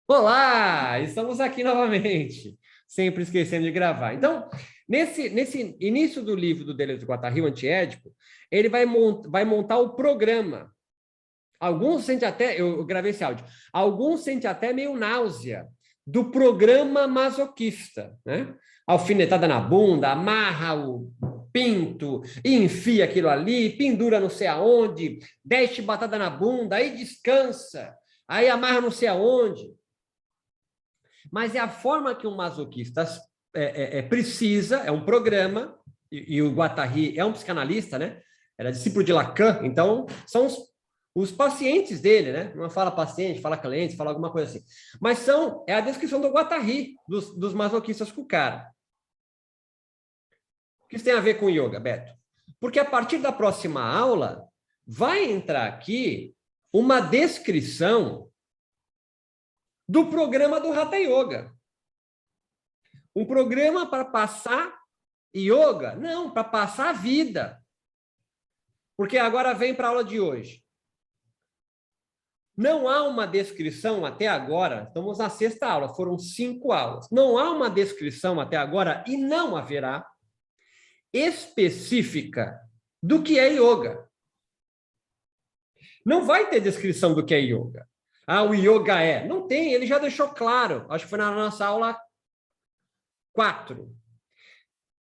Olá, estamos aqui novamente, sempre esquecendo de gravar. Então, nesse início do livro do Deleuze e Guattari, o Antiédipo, ele vai montar o programa. Alguns sentem até, eu gravei esse áudio, alguns sentem até meio náusea do programa masoquista, né? Alfinetada na bunda, amarra o pinto, enfia aquilo ali, pendura não sei aonde, desce batada na bunda, aí descansa, aí amarra não sei aonde. Mas é a forma que um masoquista precisa, é um programa, e o Guattari é um psicanalista, né? Era discípulo de Lacan, então são os pacientes dele, né? Não fala paciente, fala cliente, fala alguma coisa assim. Mas é a descrição do Guattari, dos masoquistas com o cara. O que isso tem a ver com yoga, Beto? Porque a partir da próxima aula, vai entrar aqui uma descrição do programa do Hatha Yoga. Um programa para passar yoga? Não, para passar a vida. Porque agora vem para a aula de hoje. Não há uma descrição até agora, estamos na sexta aula, foram 5 aulas. Não há uma descrição até agora, e não haverá, específica do que é yoga. Não vai ter descrição do que é yoga. Ah, o yoga é. Não tem, ele já deixou claro. Acho que foi na nossa aula 4.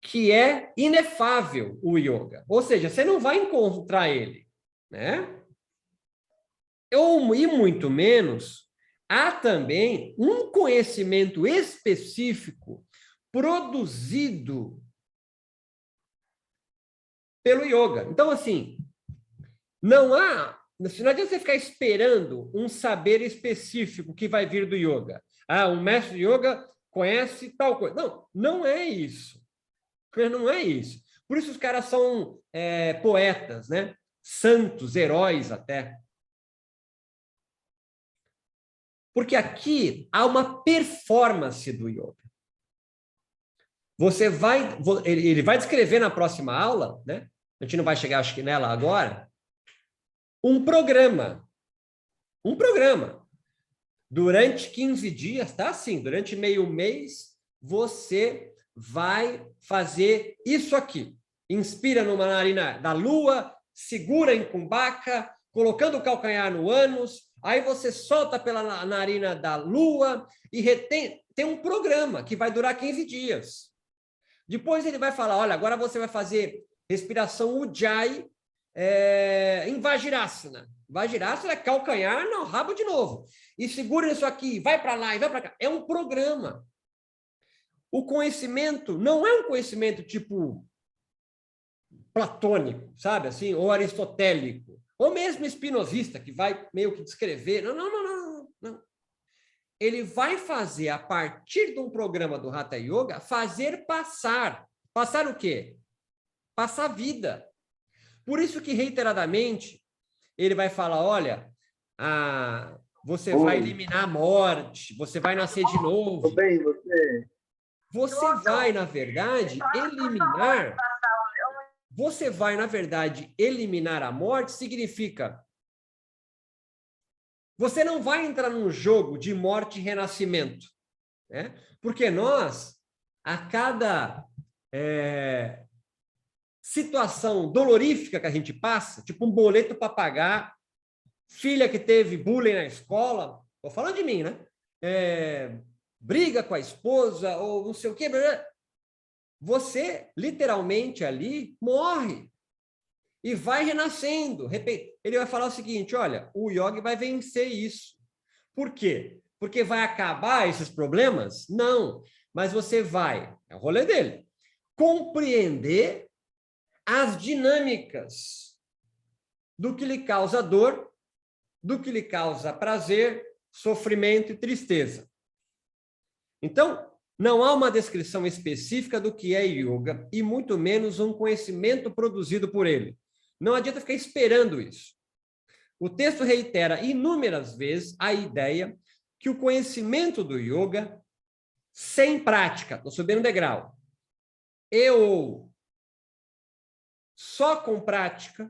Que é inefável o yoga. Ou seja, você não vai encontrar ele, né? E muito menos, há também um conhecimento específico produzido pelo yoga. Então, assim, não adianta você ficar esperando um saber específico que vai vir do yoga. Ah, um mestre de yoga conhece tal coisa. Não, não é isso. Não é isso. Por isso os caras são poetas, né? Santos, heróis até. Porque aqui há uma performance do yoga. Ele vai descrever na próxima aula, né? A gente não vai chegar, acho que nela agora, um programa. Um programa. Durante 15 dias, tá? Assim, durante meio mês, você vai fazer isso aqui. Inspira numa narina da lua, segura em Kumbhaka, colocando o calcanhar no ânus, aí você solta pela narina da lua e retém. Tem um programa que vai durar 15 dias. Depois ele vai falar, olha, agora você vai fazer respiração Ujjayi em Vajrasana. Vajrasana é calcanhar no rabo de novo. E segura isso aqui, vai para lá e vai para cá. É um programa. O conhecimento não é um conhecimento tipo platônico, sabe assim, ou aristotélico, ou mesmo espinosista, que vai meio que descrever. Não, não, não, não, não. Ele vai fazer, a partir de um programa do Hatha Yoga, fazer passar. Passar o quê? Passar vida. Por isso que, reiteradamente, ele vai falar, olha, você vai eliminar a morte, você vai nascer de novo. Tudo bem, você? Você vai, na verdade, eliminar a morte significa você não vai entrar num jogo de morte e renascimento, né? Porque nós, a cada situação dolorífica que a gente passa, tipo um boleto para pagar, filha que teve bullying na escola, estou falando de mim, né? Briga com a esposa, ou não sei o quê, você literalmente ali morre e vai renascendo. Ele vai falar o seguinte, olha, o yoga vai vencer isso. Por quê? Porque vai acabar esses problemas? Não, mas você vai, é o rolê dele, compreender as dinâmicas do que lhe causa dor, do que lhe causa prazer, sofrimento e tristeza. Então, não há uma descrição específica do que é yoga e muito menos um conhecimento produzido por ele. Não adianta ficar esperando isso. O texto reitera inúmeras vezes a ideia que o conhecimento do yoga, sem prática, estou subindo um degrau, ou só com prática,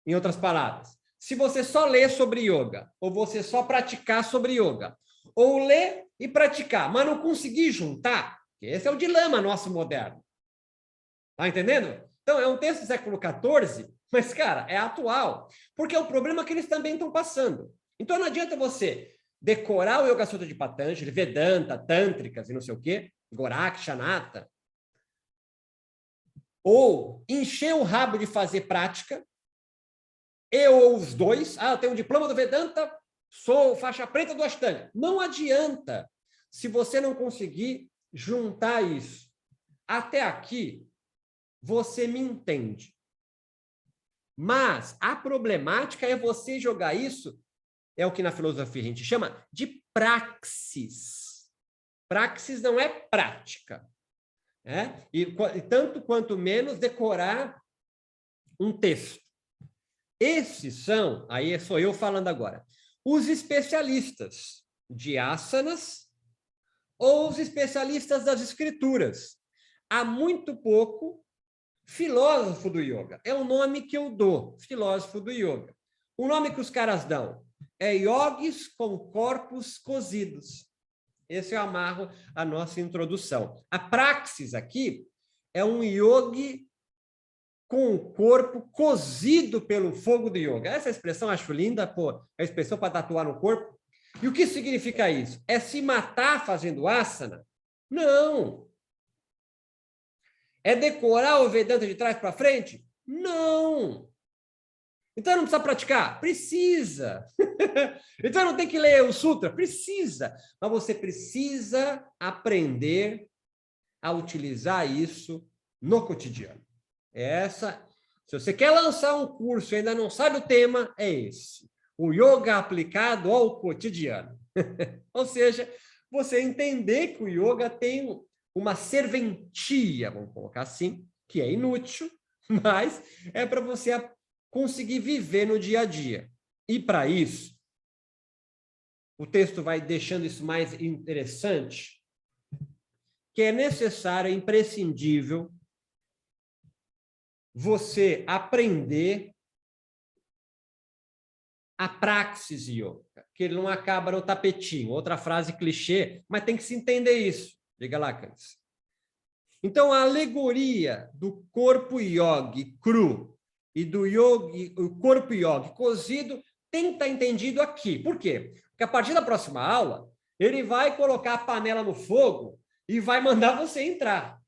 em outras palavras, se você só ler sobre yoga, ou você só praticar sobre yoga, ou ler e praticar, mas não conseguir juntar. Esse é o dilema nosso moderno. Tá entendendo? Então, é um texto do século XIV, mas, cara, é atual. Porque é o problema que eles também estão passando. Então, não adianta você decorar o Yoga Sutra de Patanjali, Vedanta, Tântricas e não sei o quê, Gorakshanata, ou encher o rabo de fazer prática, ou os dois. Eu tenho um diploma do Vedanta, sou faixa preta do Ashtanga. Não adianta se você não conseguir juntar isso. Até aqui, você me entende. Mas a problemática é você jogar isso, é o que na filosofia a gente chama de praxis. Praxis não é prática. E tanto quanto menos decorar um texto. Esses são, aí sou eu falando agora, os especialistas de asanas ou os especialistas das escrituras. Há muito pouco filósofo do yoga. É o nome que eu dou, filósofo do yoga. O nome que os caras dão é yogis com corpos cozidos. Esse eu amarro a nossa introdução. A praxis aqui é um yogi com o corpo cozido pelo fogo do yoga. Essa expressão eu acho linda, pô, é a expressão para tatuar no corpo. E o que significa isso? É se matar fazendo asana? Não. É decorar o Vedanta de trás para frente? Não. Então não precisa praticar? Precisa. Então não tem que ler o sutra? Precisa. Mas você precisa aprender a utilizar isso no cotidiano. Se você quer lançar um curso e ainda não sabe o tema, é esse. O yoga aplicado ao cotidiano. Ou seja, você entender que o yoga tem uma serventia, vamos colocar assim, que é inútil, mas é para você conseguir viver no dia a dia. E para isso, o texto vai deixando isso mais interessante, que é necessário, é imprescindível você aprender a praxis yoga, que ele não acaba no tapetinho. Outra frase clichê, mas tem que se entender isso. Diga lá, Cândice. Então, a alegoria do corpo yogi cru e do o corpo yogi cozido tem que estar entendido aqui. Por quê? Porque a partir da próxima aula, ele vai colocar a panela no fogo e vai mandar você entrar.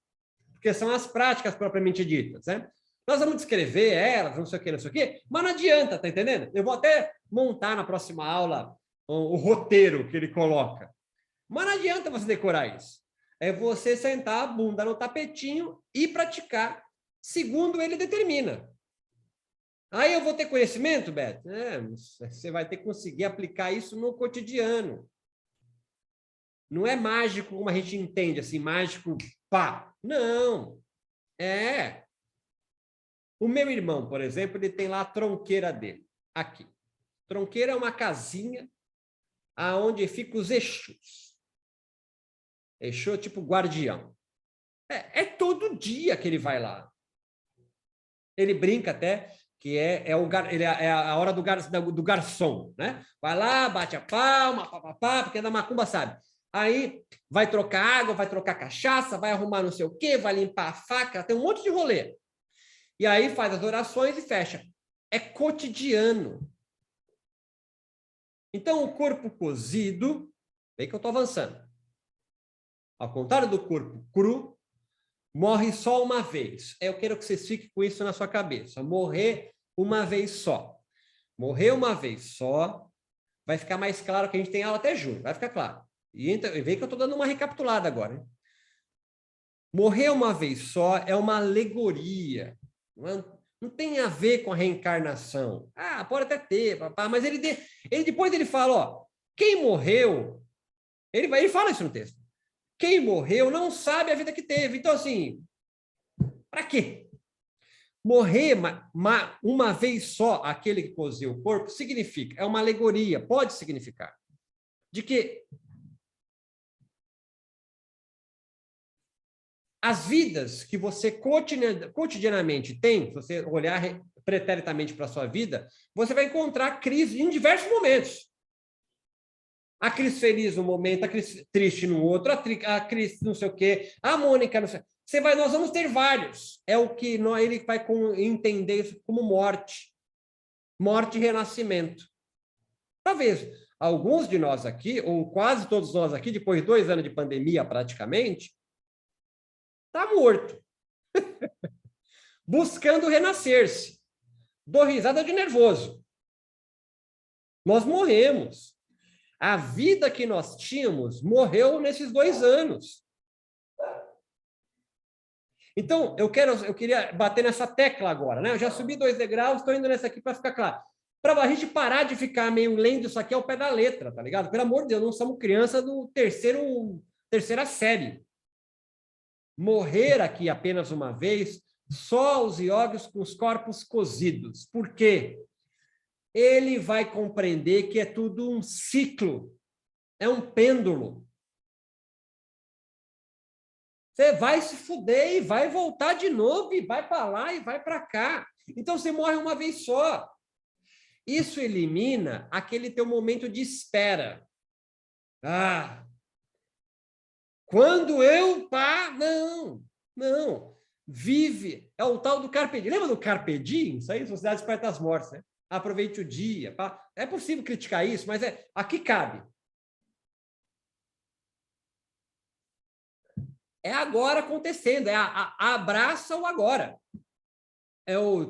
Porque são as práticas propriamente ditas, né? Nós vamos descrever elas, não sei o quê, mas não adianta, tá entendendo? Eu vou até montar na próxima aula o roteiro que ele coloca. Mas não adianta você decorar isso. É você sentar a bunda no tapetinho e praticar, segundo ele determina. Aí eu vou ter conhecimento, Beto? Você vai ter que conseguir aplicar isso no cotidiano. Não é mágico como a gente entende, assim, mágico, pá. Não. O meu irmão, por exemplo, ele tem lá a tronqueira dele, aqui. Tronqueira é uma casinha aonde ficam os Exus. Exu é tipo guardião. É todo dia que ele vai lá. Ele brinca até que é a hora do garçom, né? Vai lá, bate a palma, papapá, porque da macumba sabe. Aí vai trocar água, vai trocar cachaça, vai arrumar não sei o quê, vai limpar a faca, tem um monte de rolê. E aí faz as orações e fecha. É cotidiano. Então, o corpo cozido, vem que eu estou avançando. Ao contrário do corpo cru, morre só uma vez. Eu quero que vocês fiquem com isso na sua cabeça. Morrer uma vez só. Morrer uma vez só, vai ficar mais claro que a gente tem aula até junho, vai ficar claro. E então, vem que eu estou dando uma recapitulada agora. Hein? Morrer uma vez só é uma alegoria. Não tem a ver com a reencarnação. Pode até ter, papá, mas depois ele fala, ó, quem morreu, ele fala isso no texto. Quem morreu não sabe a vida que teve. Então, assim, para quê? Morrer uma vez só, aquele que cozeu o corpo, significa, é uma alegoria, pode significar, de que as vidas que você cotidianamente tem, se você olhar preteritamente para a sua vida, você vai encontrar crise em diversos momentos. A Cris feliz num momento, a Cris triste no outro, a Cris não sei o quê, a Mônica não sei. Nós vamos ter vários. É o que ele vai entender isso como morte. Morte e renascimento. Talvez alguns de nós aqui, ou quase todos nós aqui, depois de 2 anos de pandemia praticamente, está morto. Buscando renascer-se. Dou risada de nervoso. Nós morremos. A vida que nós tínhamos morreu nesses 2 anos. Então, eu queria bater nessa tecla agora, né? Eu já subi 2 degraus, estou indo nessa aqui para ficar claro. Para a gente parar de ficar meio lendo isso aqui ao pé da letra, tá ligado? Pelo amor de Deus, não somos criança do terceira série. Morrer aqui apenas uma vez, só os yogis com os corpos cozidos. Por quê? Ele vai compreender que é tudo um ciclo, é um pêndulo. Você vai se fuder e vai voltar de novo, e vai para lá e vai para cá. Então, você morre uma vez só. Isso elimina aquele teu momento de espera. Ah, quando eu... Não. Vive. É o tal do Carpe Diem. Lembra do Carpe Diem? Isso aí, Sociedade Esperta das Mortes, né? Aproveite o dia. É possível criticar isso, mas aqui cabe. É agora acontecendo, abraça o agora.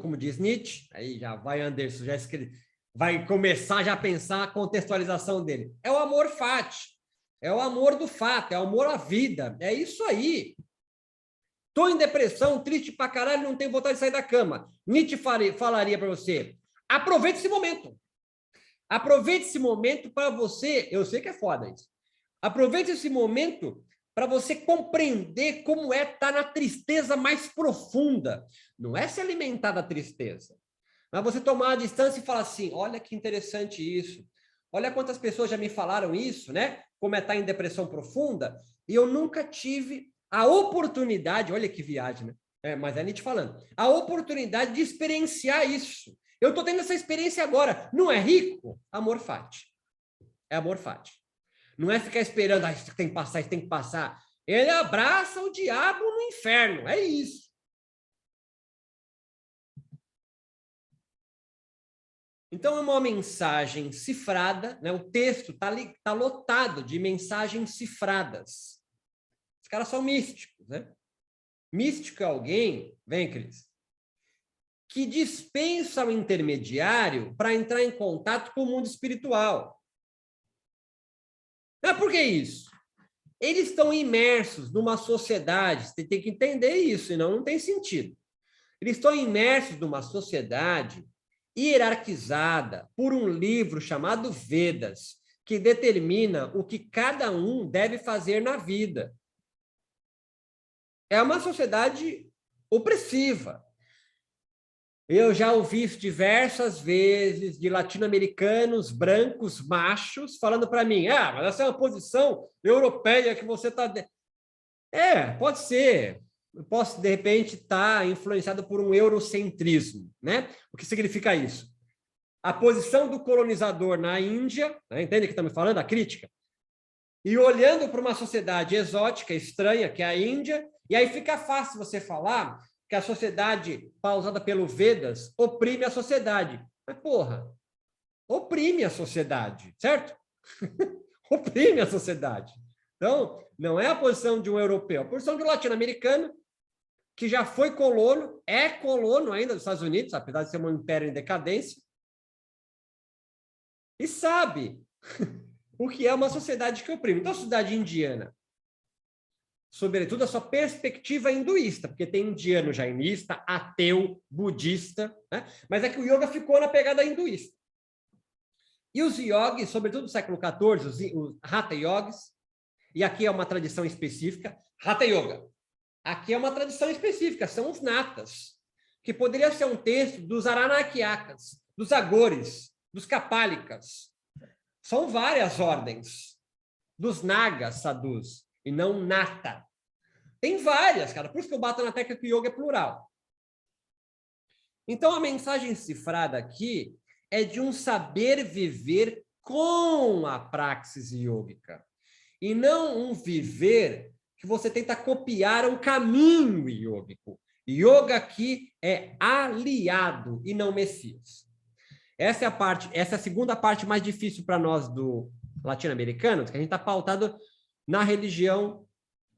Como diz Nietzsche, aí já vai Anderson, vai começar já a pensar a contextualização dele. É o amor fati, é o amor do fato, é o amor à vida, é isso aí. Estou em depressão, triste pra caralho, não tenho vontade de sair da cama. Nietzsche falaria para você, aproveite esse momento. Aproveite esse momento para você, eu sei que é foda isso, aproveite esse momento para você compreender como é estar na tristeza mais profunda. Não é se alimentar da tristeza, mas você tomar a distância e falar assim, olha que interessante isso, olha quantas pessoas já me falaram isso, né? Como é estar em depressão profunda, e eu nunca tive a oportunidade, olha que viagem, né? Mas é Nietzsche falando, a oportunidade de experienciar isso. Eu estou tendo essa experiência agora. Não é rico? Amor fati. É amor fati. Não é ficar esperando, isso tem que passar, isso tem que passar. Ele abraça o diabo no inferno. É isso. Então, é uma mensagem cifrada, né? O texto está lotado de mensagens cifradas. Os caras são místicos, né? Místico é alguém, vem, Cris, que dispensa o intermediário para entrar em contato com o mundo espiritual. Mas por que isso? Eles estão imersos numa sociedade, você tem que entender isso, senão não tem sentido. Eles estão imersos numa sociedade hierarquizada por um livro chamado Vedas, que determina o que cada um deve fazer na vida. É uma sociedade opressiva. Eu já ouvi isso diversas vezes de latino-americanos brancos machos falando para mim, mas essa é uma posição europeia que você está... Pode ser. Eu posso, de repente, estar influenciado por um eurocentrismo, né? O que significa isso? A posição do colonizador na Índia, né? Entende o que estamos falando? A crítica. E olhando para uma sociedade exótica, estranha, que é a Índia, e aí fica fácil você falar que a sociedade pausada pelo Vedas oprime a sociedade. Mas, porra, oprime a sociedade, certo? Oprime a sociedade. Então, não é a posição de um europeu, é a posição de um latino-americano que já foi colono, é colono ainda dos Estados Unidos, apesar de ser um império em decadência, e sabe o que é uma sociedade que oprime. Então, a sociedade indiana, sobretudo a sua perspectiva hinduísta, porque tem indiano jainista, ateu, budista, né? Mas é que o yoga ficou na pegada hinduísta. E os yogis, sobretudo no século XIV, os Hatha Yogis, e aqui é uma tradição específica, Hatha Yoga, aqui é uma tradição específica, são os natas, que poderia ser um texto dos Aranakyakas, dos Agores, dos Kapalikas. São várias ordens, dos Nagas, sadhus, e não nata. Tem várias, cara. Por isso que eu bato na tecla que o yoga é plural. Então, a mensagem cifrada aqui é de um saber viver com a praxis yógica. E não um viver que você tenta copiar um caminho yógico. Yoga aqui é aliado e não Messias. Essa é a segunda parte mais difícil para nós do latino-americano, que a gente está pautado na religião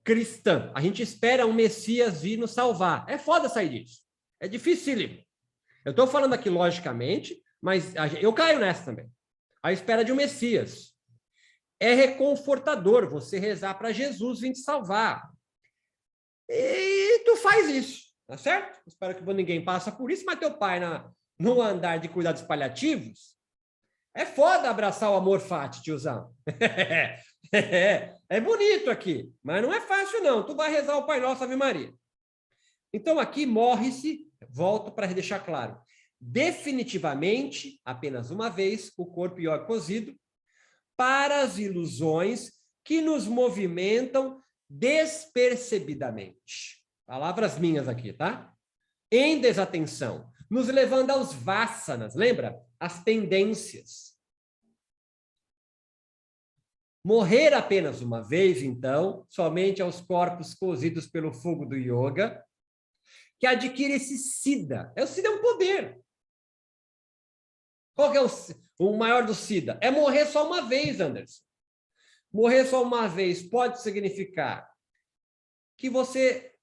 cristã. A gente espera um Messias vir nos salvar. É foda sair disso. É dificílimo. Eu estou falando aqui logicamente, mas eu caio nessa também. A espera de um Messias. É reconfortador você rezar para Jesus vir te salvar. E tu faz isso, tá certo? Espero que ninguém passe por isso, mas teu pai no andar de cuidados paliativos, é foda abraçar o amor fati, tiozão. É bonito aqui, mas não é fácil não. Tu vai rezar o Pai Nosso, Ave Maria. Então aqui morre-se, volto para deixar claro, definitivamente, apenas uma vez, o corpo iógico cozido, para as ilusões que nos movimentam despercebidamente. Palavras minhas aqui, tá? Em desatenção, nos levando aos vassanas, lembra? As tendências. Morrer apenas uma vez, então, somente aos corpos cozidos pelo fogo do yoga, que adquire esse sida. O sida é um poder. Qual que é o maior do sida? É morrer só uma vez, Anderson. Morrer só uma vez pode significar que você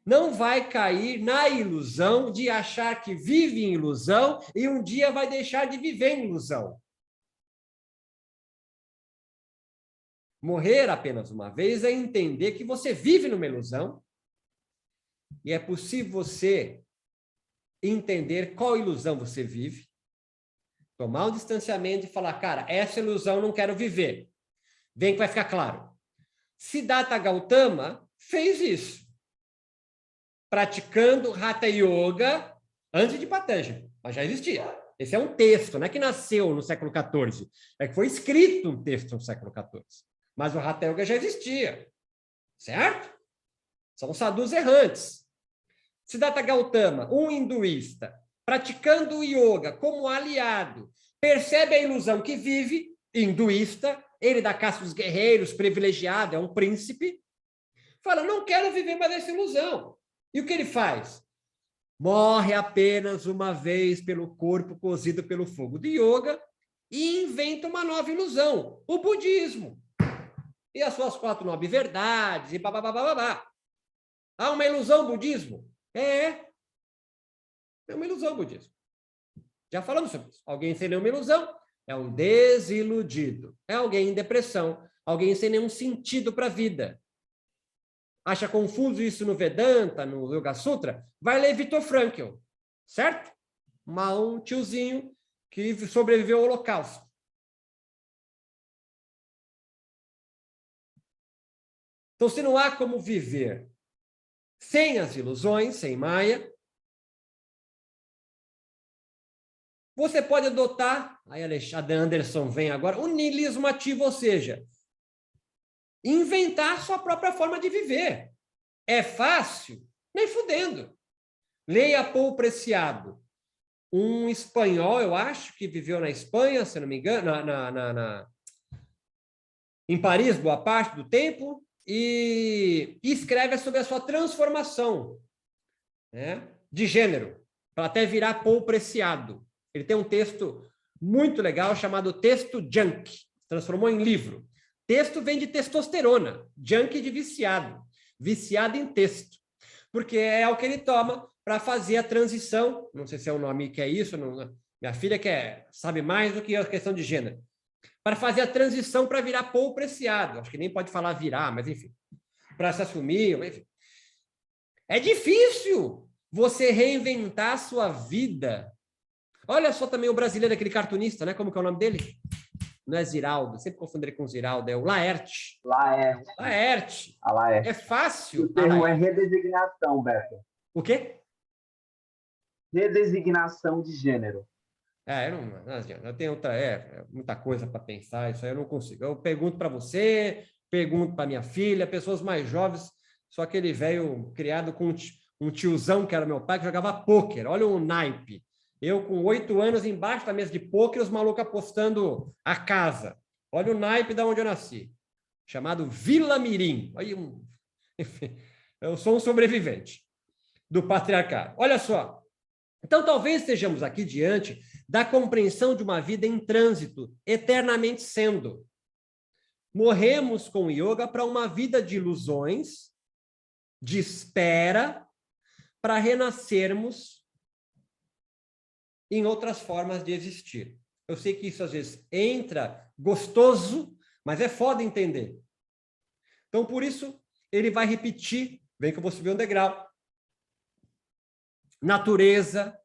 não vai cair na ilusão de achar que vive em ilusão e um dia vai deixar de viver em ilusão. Morrer apenas uma vez é entender que você vive numa ilusão e é possível você entender qual ilusão você vive, tomar um distanciamento e falar, cara, essa ilusão eu não quero viver. Vem que vai ficar claro. Siddhartha Gautama fez isso, praticando Hatha Yoga antes de Patanjali, mas já existia. Esse é um texto, não é que nasceu no século XIV, é que foi escrito um texto no século XIV. Mas o Hatha Yoga já existia, certo? São sadhus errantes. Siddhartha Gautama, um hinduísta, praticando o yoga como aliado, percebe a ilusão que vive, hinduísta, ele da caça dos guerreiros, privilegiado, é um príncipe, fala, não quero viver mais essa ilusão. E o que ele faz? Morre apenas uma vez pelo corpo cozido pelo fogo do yoga e inventa uma nova ilusão, o budismo. E as suas 4 nobres verdades, e babá. Há uma ilusão budismo? É uma ilusão budismo. Já falamos sobre isso. Alguém sem nenhuma ilusão é um desiludido. É alguém em depressão, alguém sem nenhum sentido para a vida. Acha confuso isso no Vedanta, no Yoga Sutra? Vai ler Viktor Frankl, certo? Um tiozinho que sobreviveu ao Holocausto. Então, se não há como viver sem as ilusões, sem Maya, você pode adotar, aí a Anderson vem agora, o niilismo ativo, ou seja, inventar sua própria forma de viver. É fácil? Nem fudendo. Leia Paul Preciado, um espanhol, eu acho, que viveu na Espanha, se não me engano, em Paris, boa parte do tempo, e escreve sobre a sua transformação, né, de gênero, para até virar Paul Preciado. Ele tem um texto muito legal chamado Texto Junk, transformou em livro. Texto vem de testosterona, junk de viciado, viciado em texto, porque é o que ele toma para fazer a transição, não sei se é o nome que é isso, não, minha filha sabe mais do que a questão de gênero, para fazer a transição para virar Paul Preciado, acho que nem pode falar virar, mas enfim, para se assumir, enfim. É difícil você reinventar a sua vida. Olha só também o brasileiro, aquele cartunista, né? Como que é o nome dele? Não é Ziraldo, sempre confundirei com Ziraldo, é o Laerte. Laerte. É fácil. O termo é redesignação, Beto. O quê? Redesignação de gênero. Não adianta. Eu tenho muita coisa para pensar, isso aí eu não consigo. Eu pergunto para você, pergunto para minha filha, pessoas mais jovens, só aquele velho criado com um tiozão que era meu pai, que jogava pôquer. Olha o naipe. Eu com 8 anos embaixo da mesa de pôquer, os malucos apostando a casa. Olha o naipe de onde eu nasci. Chamado Vila Mirim. Enfim, eu sou um sobrevivente do patriarcado. Olha só. Então, talvez estejamos aqui diante da compreensão de uma vida em trânsito, eternamente sendo. Morremos com o yoga para uma vida de ilusões, de espera, para renascermos em outras formas de existir. Eu sei que isso às vezes entra gostoso, mas é foda entender. Então, por isso, ele vai repetir, vem que eu vou subir um degrau. Natureza,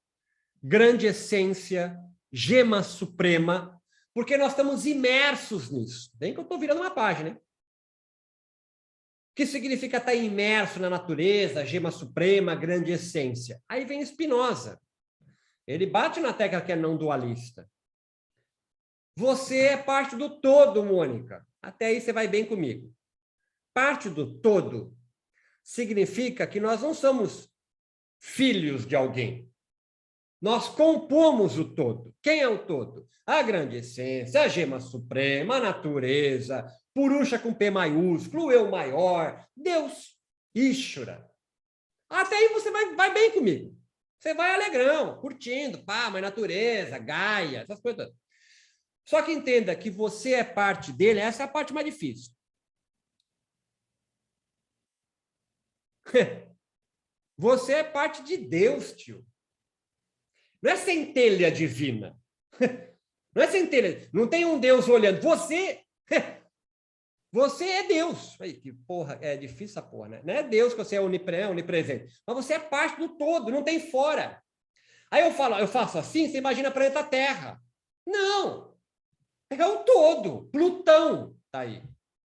grande essência, gema suprema, porque nós estamos imersos nisso. Bem que eu estou virando uma página, hein? O que significa estar imerso na natureza, gema suprema, grande essência? Aí vem Spinoza. Ele bate na tecla que é não dualista. Você é parte do todo, Mônica. Até aí você vai bem comigo. Parte do todo significa que nós não somos filhos de alguém. Nós compomos o todo. Quem é o todo? A grande essência, a gema suprema, a natureza, Purusha com P maiúsculo, o eu maior, Deus, Ishvara. Até aí você vai bem comigo. Você vai alegrão, curtindo, pá, mas natureza, Gaia, essas coisas todas. Só que entenda que você é parte dele, essa é a parte mais difícil. Você é parte de Deus, tio. Não é centelha divina. Não é centelha. Não tem um Deus olhando. Você é Deus. Aí, que porra, é difícil essa porra, né? Não é Deus que você é onipresente. Mas você é parte do todo, não tem fora. Aí eu faço assim, você imagina o planeta Terra. Não. É o todo. Plutão tá aí.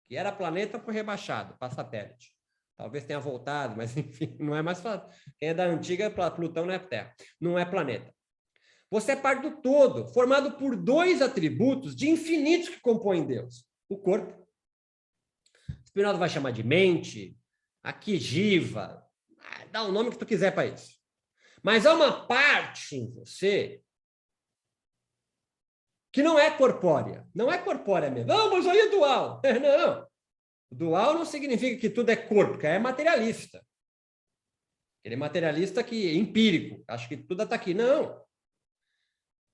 Que era planeta, foi rebaixado para satélite. Talvez tenha voltado, mas enfim, não é mais fácil. Quem é da antiga, Plutão não é Terra. Não é planeta. Você é parte do todo, formado por 2 atributos de infinitos que compõem Deus. O corpo. Spinoza vai chamar de mente, aqui jiva, dá o nome que tu quiser para isso. Mas há uma parte em você que não é corpórea. Não é corpórea mesmo. Não, mas aí é dual. Não. Dual não significa que tudo é corpo, que é materialista. Ele é materialista que empírico. Acho que tudo está aqui. Não.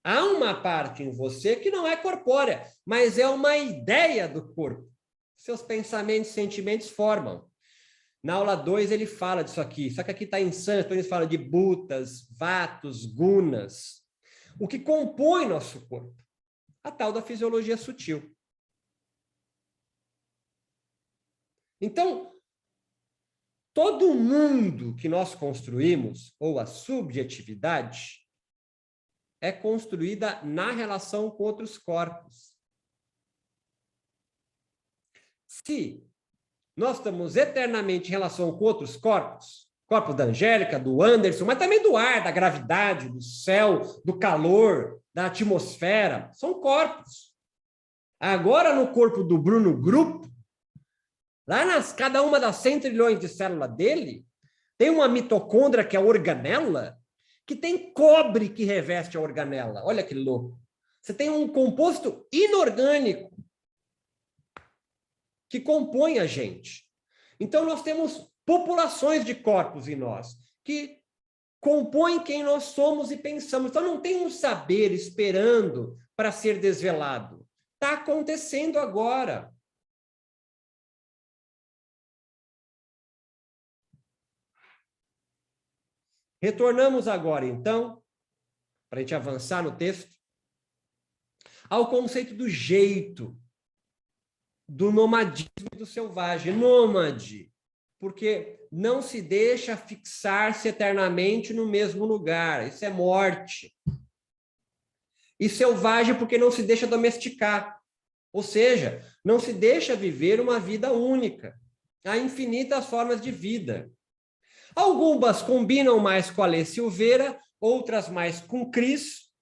Há uma parte em você que não é corpórea, mas é uma ideia do corpo. Seus pensamentos e sentimentos formam. Na aula 2 ele fala disso aqui, só que aqui está em sânscrito, ele fala de bhutas, vatos, gunas. O que compõe nosso corpo? A tal da fisiologia sutil. Então, todo mundo que nós construímos, ou a subjetividade, é construída na relação com outros corpos. Se nós estamos eternamente em relação com outros corpos, corpo da Angélica, do Anderson, mas também do ar, da gravidade, do céu, do calor, da atmosfera, são corpos. Agora, no corpo do Bruno Grupo, lá cada uma das 100 trilhões de células dele, tem uma mitocôndria que é a organela, que tem cobre que reveste a organela. Olha que louco. Você tem um composto inorgânico que compõe a gente. Então, nós temos populações de corpos em nós que compõem quem nós somos e pensamos. Então, não tem um saber esperando para ser desvelado. Está acontecendo agora. Retornamos agora, então, para a gente avançar no texto, ao conceito do jeito, do nomadismo do selvagem. Nômade, porque não se deixa fixar-se eternamente no mesmo lugar. Isso é morte. E selvagem porque não se deixa domesticar. Ou seja, não se deixa viver uma vida única. Há infinitas formas de vida. Algumas combinam mais com a Alê Silveira, outras mais com Cris.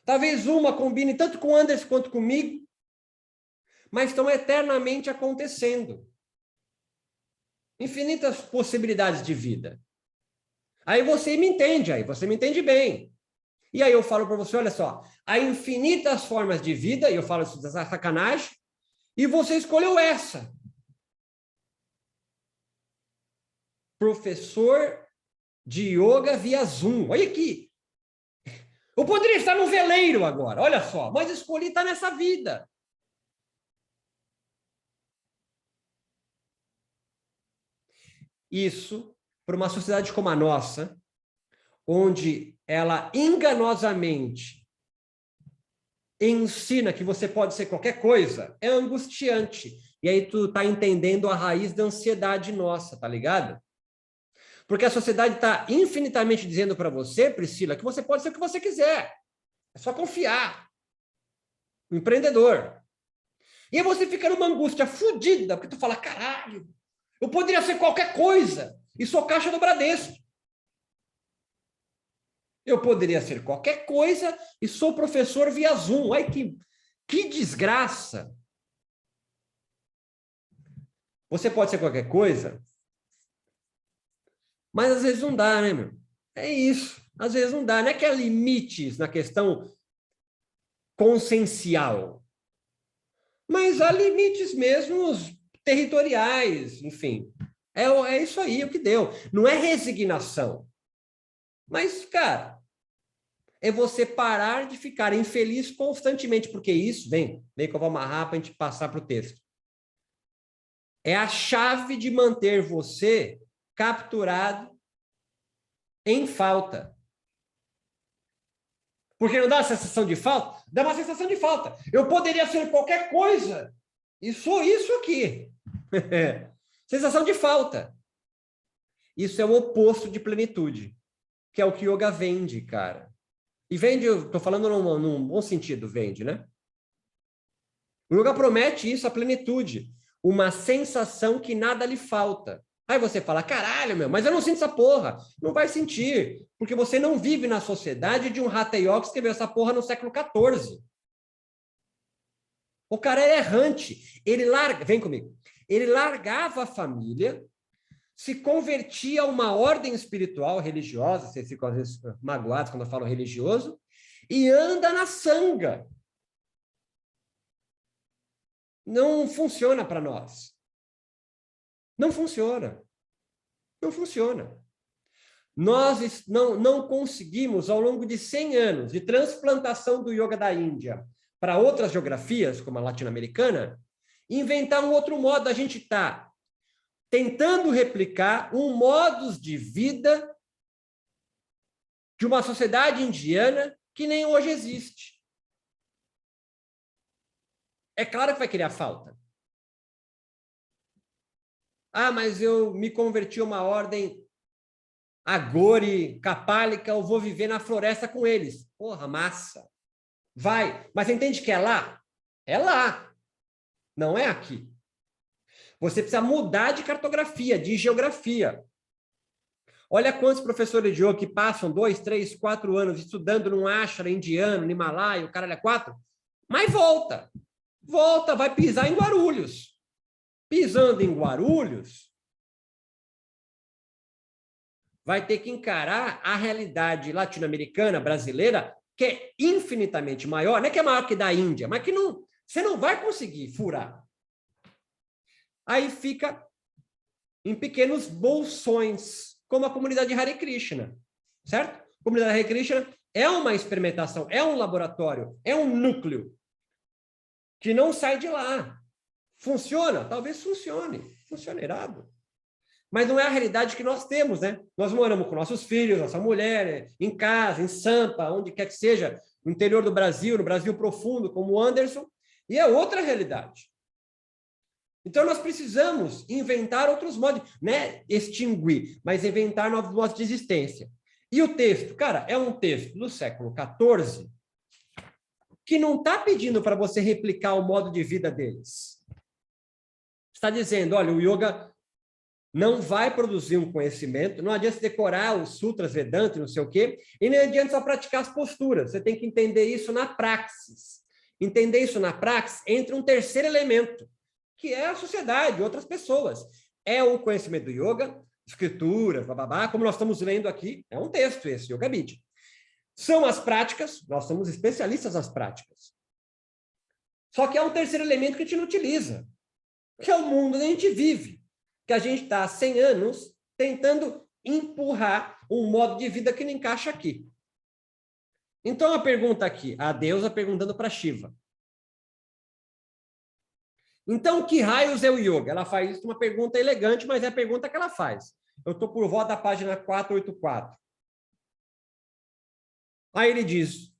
Talvez uma combine tanto com o Anderson quanto comigo, mas estão eternamente acontecendo. Infinitas possibilidades de vida. Aí você me entende bem. E aí eu falo para você, olha só, há infinitas formas de vida, e eu falo isso dessa sacanagem, e você escolheu essa. Professor de yoga via Zoom. Olha aqui. Eu poderia estar no veleiro agora, olha só, mas escolhi estar nessa vida. Isso, para uma sociedade como a nossa, onde ela enganosamente ensina que você pode ser qualquer coisa, é angustiante. E aí tu tá entendendo a raiz da ansiedade nossa, tá ligado? Porque a sociedade está infinitamente dizendo para você, Priscila, que você pode ser o que você quiser. É só confiar. Um empreendedor. E aí você fica numa angústia fodida, porque tu fala, caralho, eu poderia ser qualquer coisa e sou caixa do Bradesco. Eu poderia ser qualquer coisa e sou professor via Zoom. Ai, que desgraça. Você pode ser qualquer coisa, mas às vezes não dá, né, meu? É isso. Às vezes não dá. Não é que há limites na questão consciencial, mas há limites mesmo territoriais, enfim. É isso aí o que deu. Não é resignação. Mas, cara, é você parar de ficar infeliz constantemente, porque isso, vem que eu vou amarrar para a gente passar para o texto. É a chave de manter você capturado em falta. Porque não dá a sensação de falta? Dá uma sensação de falta. Eu poderia ser qualquer coisa e sou isso aqui. Sensação de falta. Isso é o oposto de plenitude, que é o que yoga vende, cara. E vende, eu estou falando num bom sentido, vende, né? O yoga promete isso, a plenitude. Uma sensação que nada lhe falta. Aí você fala, caralho, meu, mas eu não sinto essa porra. Não vai sentir, porque você não vive na sociedade de um Hatha Yoga que escreveu essa porra no século XIV. O cara é errante. Vem comigo. Ele largava a família, se convertia a uma ordem espiritual, religiosa, vocês ficam às vezes magoados quando eu falo religioso, e anda na sanga. Não funciona para nós. Não funciona. Não funciona. Nós não conseguimos, ao longo de 100 anos de transplantação do yoga da Índia para outras geografias, como a latino-americana, inventar um outro modo. A gente está tentando replicar um modus de vida de uma sociedade indiana que nem hoje existe. É claro que vai criar falta. Ah, mas eu me converti a uma ordem Agori, Kapalika, eu vou viver na floresta com eles. Porra, massa. Vai. Mas você entende que é lá? É lá. Não é aqui. Você precisa mudar de cartografia, de geografia. Olha quantos professores de yoga que passam 2, 3, 4 anos estudando num ashram indiano, no Himalaia, o caralho é 4, mas volta. Volta, vai pisar em Guarulhos. Pisando em Guarulhos, vai ter que encarar a realidade latino-americana, brasileira, que é infinitamente maior, não é que é maior que da Índia, mas que não, você não vai conseguir furar. Aí fica em pequenos bolsões, como a comunidade Hare Krishna, certo? A comunidade Hare Krishna é uma experimentação, é um laboratório, é um núcleo que não sai de lá. Funciona? Talvez funcione. Funciona irado. Mas não é a realidade que nós temos, né? Nós moramos com nossos filhos, nossa mulher, em casa, em Sampa, onde quer que seja, no interior do Brasil, no Brasil profundo, como o Anderson, e é outra realidade. Então, nós precisamos inventar outros modos, né? Extinguir, mas inventar novos modos de existência. E o texto, cara, é um texto do século XIV que não está pedindo para você replicar o modo de vida deles. Está dizendo, olha, o yoga não vai produzir um conhecimento, não adianta decorar os sutras Vedanta, não sei o quê, e nem adianta só praticar as posturas. Você tem que entender isso na praxis. Entender isso na praxis entra um terceiro elemento, que é a sociedade, outras pessoas. É o conhecimento do yoga, escrituras, bababá, como nós estamos lendo aqui, é um texto esse, Yoga Vidya. São as práticas, nós somos especialistas nas práticas. Só que há um terceiro elemento que a gente não utiliza, que é o mundo que a gente vive, que a gente está há 100 anos tentando empurrar um modo de vida que não encaixa aqui. Então, a pergunta aqui, a deusa perguntando para Shiva. Então, que raios é o yoga? Ela faz isso, uma pergunta elegante, mas é a pergunta que ela faz. Eu estou por volta da página 484. Aí ele diz,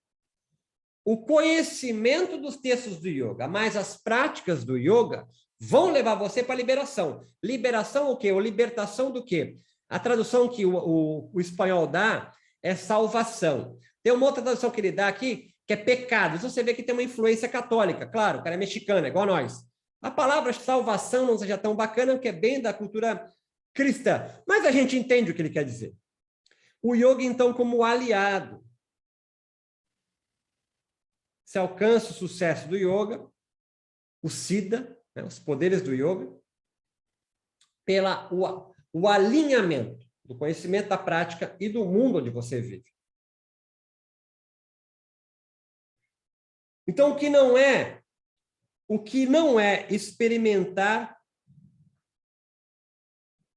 o conhecimento dos textos do yoga, mais as práticas do yoga, vão levar você para a liberação. Liberação o quê? Ou libertação do quê? A tradução que o espanhol dá é salvação. Tem uma outra tradução que ele dá aqui, que é pecado. Então, você vê que tem uma influência católica. Claro, o cara é mexicano, é igual a nós. A palavra salvação não seja tão bacana, porque é bem da cultura cristã. Mas a gente entende o que ele quer dizer. O yoga, então, como aliado. Se alcança o sucesso do yoga, o siddha, né, os poderes do yoga, o alinhamento do conhecimento, da prática e do mundo onde você vive. Então, o que não é experimentar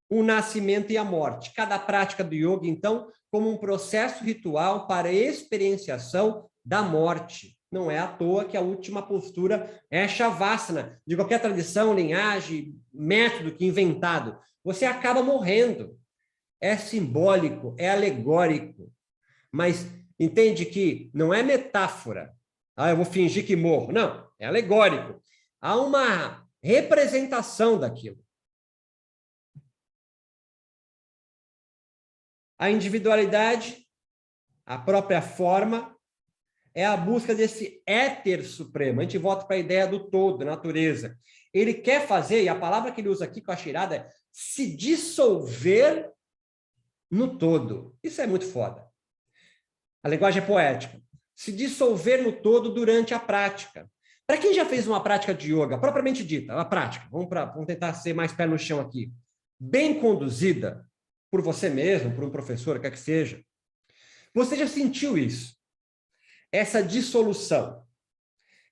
o nascimento e a morte. Cada prática do yoga, então, como um processo ritual para a experienciação da morte. Não é à toa que a última postura é Shavasana, de qualquer tradição, linhagem, método que inventado. Você acaba morrendo. É simbólico, é alegórico. Mas entende que não é metáfora. Ah, eu vou fingir que morro. Não, é alegórico. Há uma representação daquilo. A individualidade, a própria forma, é a busca desse éter supremo. A gente volta para a ideia do todo, natureza. Ele quer fazer, e a palavra que ele usa aqui com a Shirada é se dissolver no todo. Isso é muito foda. A linguagem é poética. Se dissolver no todo durante a prática. Para quem já fez uma prática de yoga, propriamente dita, a prática, vamos tentar ser mais pé no chão aqui, bem conduzida por você mesmo, por um professor, quer que seja, você já sentiu isso? Essa dissolução,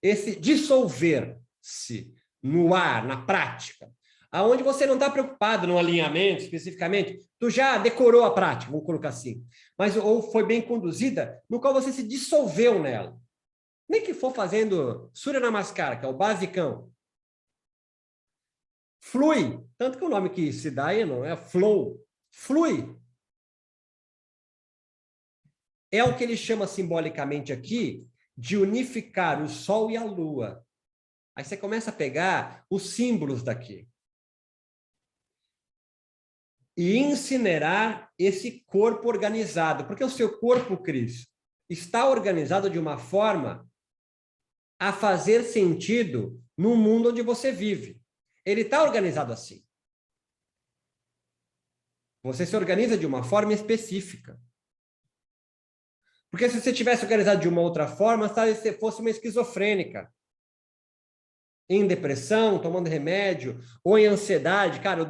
esse dissolver-se no ar, na prática, aonde você não está preocupado no alinhamento especificamente, tu já decorou a prática, vamos colocar assim, mas ou foi bem conduzida, no qual você se dissolveu nela. Nem que for fazendo Surya Namaskara, que é o basicão. Flui, tanto que o nome que se dá aí não é flow, flui. É o que ele chama simbolicamente aqui de unificar o Sol e a Lua. Aí você começa a pegar os símbolos daqui. E incinerar esse corpo organizado. Porque o seu corpo, Cris, está organizado de uma forma a fazer sentido no mundo onde você vive. Ele está organizado assim. Você se organiza de uma forma específica. Porque se você tivesse organizado de uma outra forma, talvez você fosse uma esquizofrênica. Em depressão, tomando remédio, ou em ansiedade. Cara, o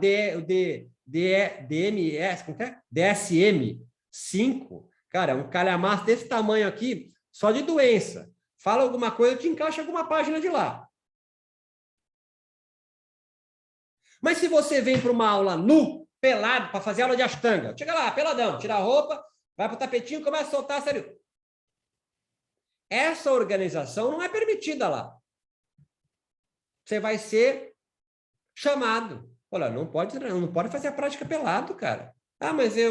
DMS, como é? DSM-5, cara, é um calhamaço desse tamanho aqui, só de doença. Fala alguma coisa, te encaixa alguma página de lá. Mas se você vem para uma aula nu, pelado, para fazer aula de Ashtanga, chega lá, peladão, tira a roupa, vai para o tapetinho e começa a soltar, sério. Essa organização não é permitida lá. Você vai ser chamado. Olha, não pode fazer a prática pelado, cara. Ah, mas é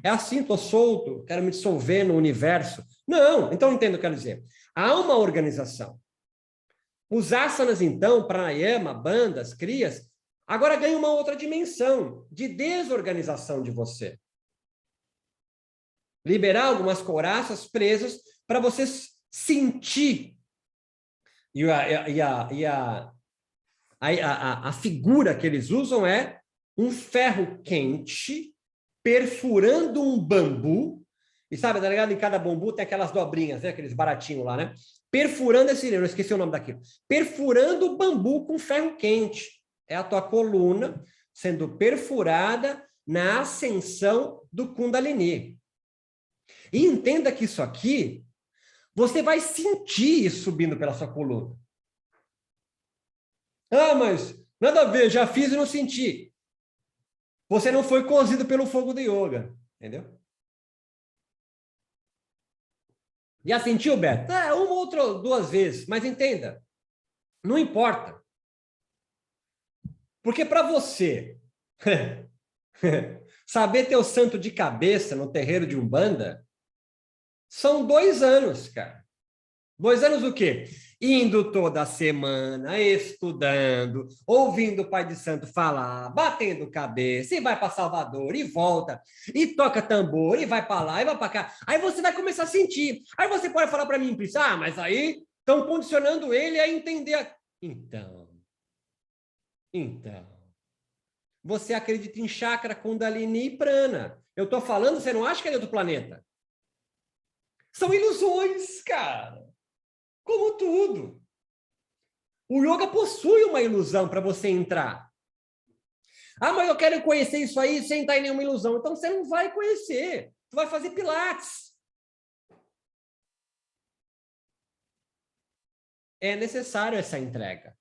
assim, estou solto, quero me dissolver no universo. Não, então entendo o que eu quero dizer. Há uma organização. Os asanas, então, pranayama, bandas, kriyas, agora ganham uma outra dimensão de desorganização de você. Liberar algumas couraças presas para você sentir. E a figura que eles usam é um ferro quente perfurando um bambu. E sabe, tá ligado? Em cada bambu tem aquelas dobrinhas, né? Aqueles baratinhos lá, né? Perfurando esse, eu não esqueci o nome daquilo. Perfurando o bambu com ferro quente. É a tua coluna sendo perfurada na ascensão do Kundalini. E entenda que isso aqui, você vai sentir isso subindo pela sua coluna. Ah, mas nada a ver, já fiz e não senti. Você não foi cozido pelo fogo do yoga, entendeu? Já sentiu, Beto? Uma outra, duas vezes, mas entenda, não importa. Porque para você saber ter o santo de cabeça no terreiro de Umbanda, são 2 anos, cara. 2 anos o quê? Indo toda semana, estudando, ouvindo o Pai de Santo falar, batendo cabeça, e vai para Salvador, e volta, e toca tambor, e vai para lá, e vai para cá. Aí você vai começar a sentir. Aí você pode falar para mim, mas aí estão condicionando ele a entender. Então, você acredita em chakra, kundalini e prana. Eu estou falando, você não acha que é de outro planeta? São ilusões, cara. Como tudo. O yoga possui uma ilusão para você entrar. Ah, mas eu quero conhecer isso aí sem estar em nenhuma ilusão. Então você não vai conhecer. Você vai fazer pilates. É necessário essa entrega.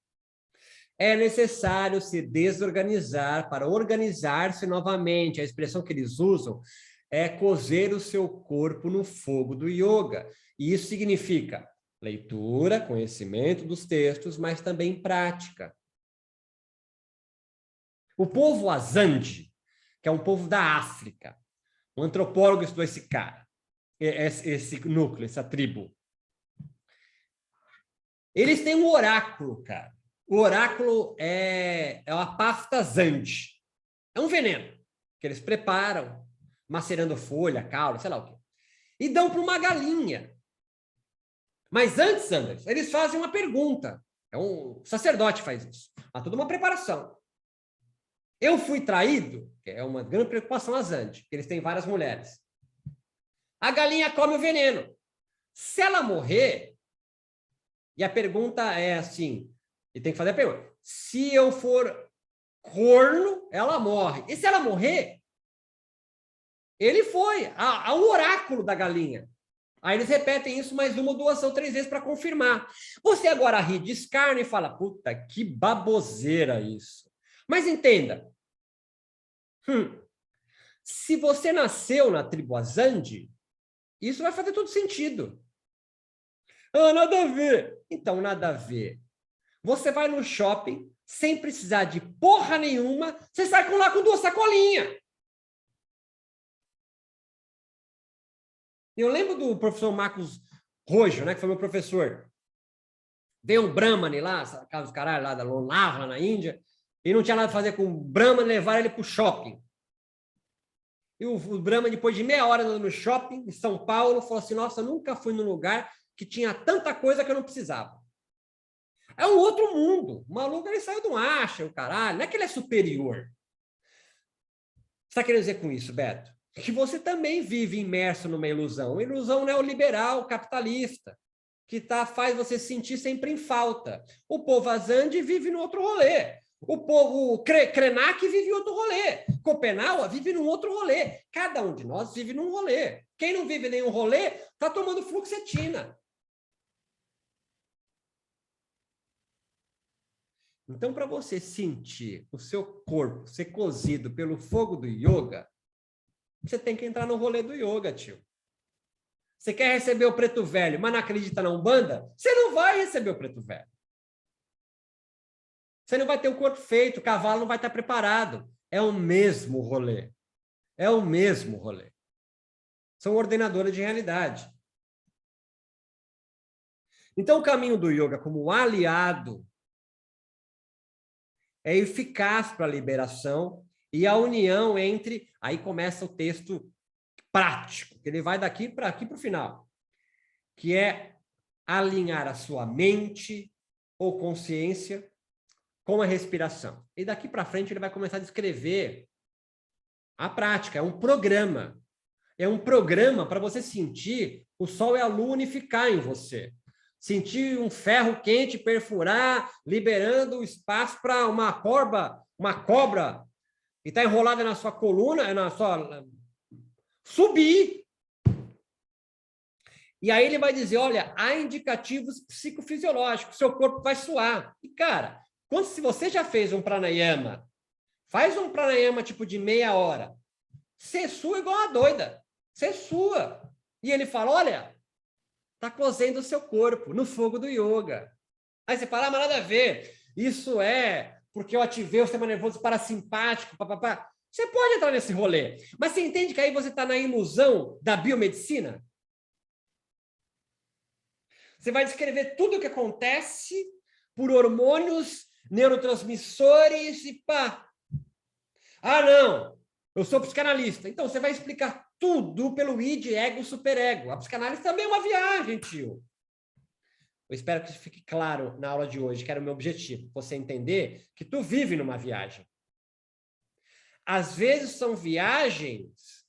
É necessário se desorganizar para organizar-se novamente. A expressão que eles usam é cozer o seu corpo no fogo do yoga. E isso significa leitura, conhecimento dos textos, mas também prática. O povo Azande, que é um povo da África, um antropólogo estudou esse cara, esse núcleo, essa tribo. Eles têm um oráculo, cara. O oráculo é a pasta Zande. É um veneno que eles preparam, macerando folha, caule, sei lá o quê. E dão para uma galinha. Mas antes, Anderson, eles fazem uma pergunta. Um sacerdote faz isso. Há toda uma preparação. Eu fui traído, que é uma grande preocupação às Andes, porque eles têm várias mulheres. A galinha come o veneno. Se ela morrer, e a pergunta é assim, e tem que fazer a pergunta, se eu for corno, ela morre. E se ela morrer, ele foi ao oráculo da galinha. Aí eles repetem isso mais 1, 2 ou 3 vezes para confirmar. Você agora ri, descarna e fala, puta, que baboseira isso. Mas entenda, se você nasceu na tribo Azande, isso vai fazer todo sentido. Ah, nada a ver. Então, nada a ver. Você vai no shopping, sem precisar de porra nenhuma, você sai lá com 2 sacolinhas. Eu lembro do professor Marcos Rojo, né, que foi meu professor. Veio um Brahmani lá, casa dos caralho, lá da Lonavala, na Índia, e não tinha nada a fazer com o Brahmani, levaram ele para o shopping. E o Brahma, depois de meia hora no shopping, em São Paulo, falou assim, nossa, nunca fui num lugar que tinha tanta coisa que eu não precisava. É um outro mundo. O maluco, ele saiu de um acha, o caralho. Não é que ele é superior. O que você está querendo dizer com isso, Beto? Que você também vive imerso numa ilusão. Uma ilusão neoliberal, capitalista, que faz você se sentir sempre em falta. O povo Azande vive no outro rolê. O povo Krenak vive em outro rolê. Copenau vive num outro rolê. Cada um de nós vive num rolê. Quem não vive nenhum rolê está tomando fluoxetina. Então, para você sentir o seu corpo ser cozido pelo fogo do yoga, você tem que entrar no rolê do yoga, tio. Você quer receber o preto velho, mas não acredita na Umbanda? Você não vai receber o preto velho. Você não vai ter o corpo feito, o cavalo não vai estar preparado. É o mesmo rolê. É o mesmo rolê. São ordenadoras de realidade. Então, o caminho do yoga como aliado é eficaz para a liberação e a união entre... Aí começa o texto prático, que ele vai daqui para o final, que é alinhar a sua mente ou consciência com a respiração. E daqui para frente ele vai começar a descrever a prática, é um programa. É um programa para você sentir o sol e a lua unificar em você. Sentir um ferro quente perfurar, liberando o espaço para uma cobra que está enrolada na sua coluna, subir. E aí ele vai dizer, olha, há indicativos psicofisiológicos, seu corpo vai suar. E, cara, se você já fez um pranayama, faz um pranayama tipo de meia hora, você sua igual uma doida. Você sua. E ele fala, olha, tá cozendo o seu corpo no fogo do yoga. Aí você fala, mas nada a ver. Isso é porque eu ativei o sistema nervoso parasimpático, papapá. Você pode entrar nesse rolê. Mas você entende que aí você está na ilusão da biomedicina? Você vai descrever tudo o que acontece por hormônios, neurotransmissores e pá. Ah, não, eu sou psicanalista. Então, você vai explicar tudo pelo id, ego, superego. A psicanálise também é uma viagem, tio. Eu espero que isso fique claro na aula de hoje, que era o meu objetivo. Você entender que tu vive numa viagem. Às vezes são viagens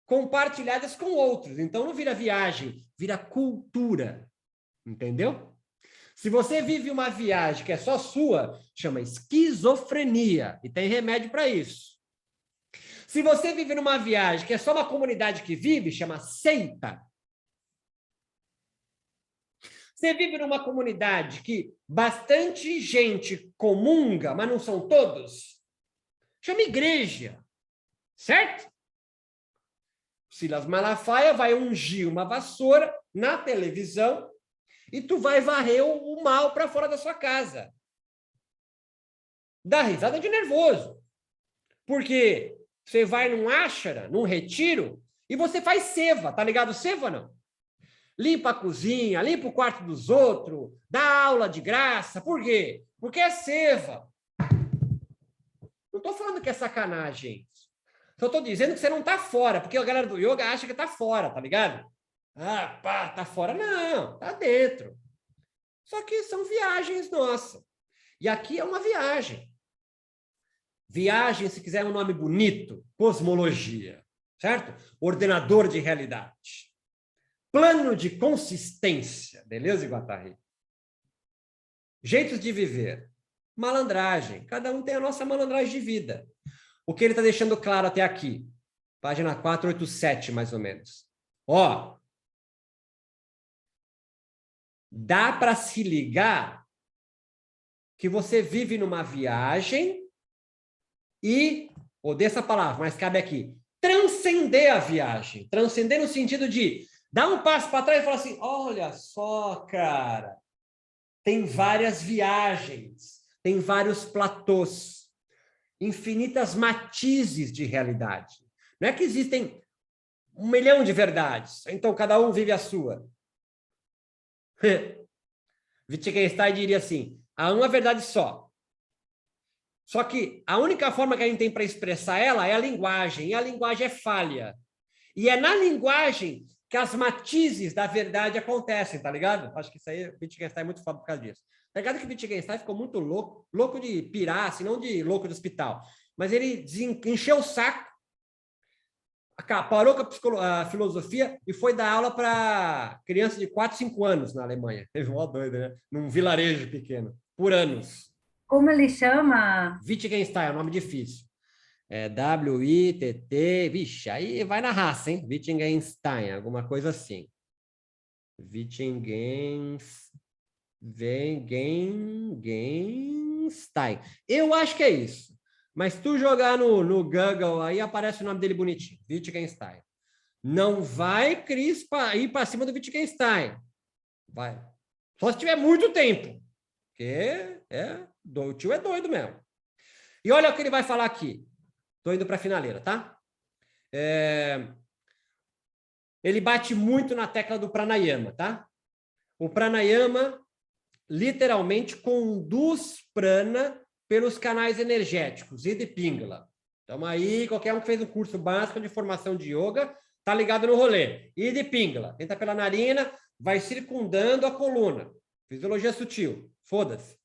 compartilhadas com outros. Então, não vira viagem, vira cultura. Entendeu? Se você vive uma viagem que é só sua, chama esquizofrenia. E tem remédio para isso. Se você vive numa viagem que é só uma comunidade que vive, chama seita. Você vive numa comunidade que bastante gente comunga, mas não são todos, chama igreja. Certo? Silas Malafaia vai ungir uma vassoura na televisão e tu vai varrer o mal para fora da sua casa. Dá risada de nervoso. Porque você vai num ashara, num retiro, e você faz seva, tá ligado? Seva não? Limpa a cozinha, limpa o quarto dos outros, dá aula de graça. Por quê? Porque é seva. Não estou falando que é sacanagem. Só estou dizendo que você não está fora, porque a galera do yoga acha que está fora, tá ligado? Ah, pá, tá fora. Não, tá dentro. Só que são viagens nossas. E aqui é uma viagem. Viagem, se quiser um nome bonito, cosmologia, certo? Ordenador de realidade. Plano de consistência, beleza, Iguatari? Jeitos de viver. Malandragem. Cada um tem a nossa malandragem de vida. O que ele está deixando claro até aqui? Página 487, mais ou menos. Ó, dá para se ligar que você vive numa viagem e, odeio essa palavra, mas cabe aqui, transcender a viagem. Transcender no sentido de dar um passo para trás e falar assim, olha só, cara, tem várias viagens, tem vários platôs, infinitas matizes de realidade. Não é que existem 1 milhão de verdades, então cada um vive a sua. Wittgenstein diria assim, há uma verdade só. Só que a única forma que a gente tem para expressar ela é a linguagem, e a linguagem é falha. E é na linguagem que as matizes da verdade acontecem, tá ligado? Acho que isso aí, o Wittgenstein é muito foda por causa disso. Tá ligado que o Wittgenstein ficou muito louco, louco de pirar, assim, não de louco de hospital, mas ele encheu o saco, parou com a filosofia e foi dar aula para crianças de 4, 5 anos na Alemanha. Teve um doido, né? Num vilarejo pequeno, por anos. Como ele chama? Wittgenstein, é um nome difícil. É W-I-T-T, vixe, aí vai na raça, hein? Wittgenstein, alguma coisa assim. Wittgenstein. Eu acho que é isso. Mas tu jogar no Google aí, aparece o nome dele bonitinho, Wittgenstein. Não vai, Cris, ir para cima do Wittgenstein. Vai. Só se tiver muito tempo. Porque o tio é doido mesmo. E olha o que ele vai falar aqui. Estou indo para a finaleira, tá? Ele bate muito na tecla do pranayama, tá? O pranayama literalmente conduz prana pelos canais energéticos, Ida e Pingala. Então aí, qualquer um que fez um curso básico de formação de yoga, tá ligado no rolê. Ida e Pingala. Entra pela narina, vai circundando a coluna. Fisiologia sutil. Foda-se.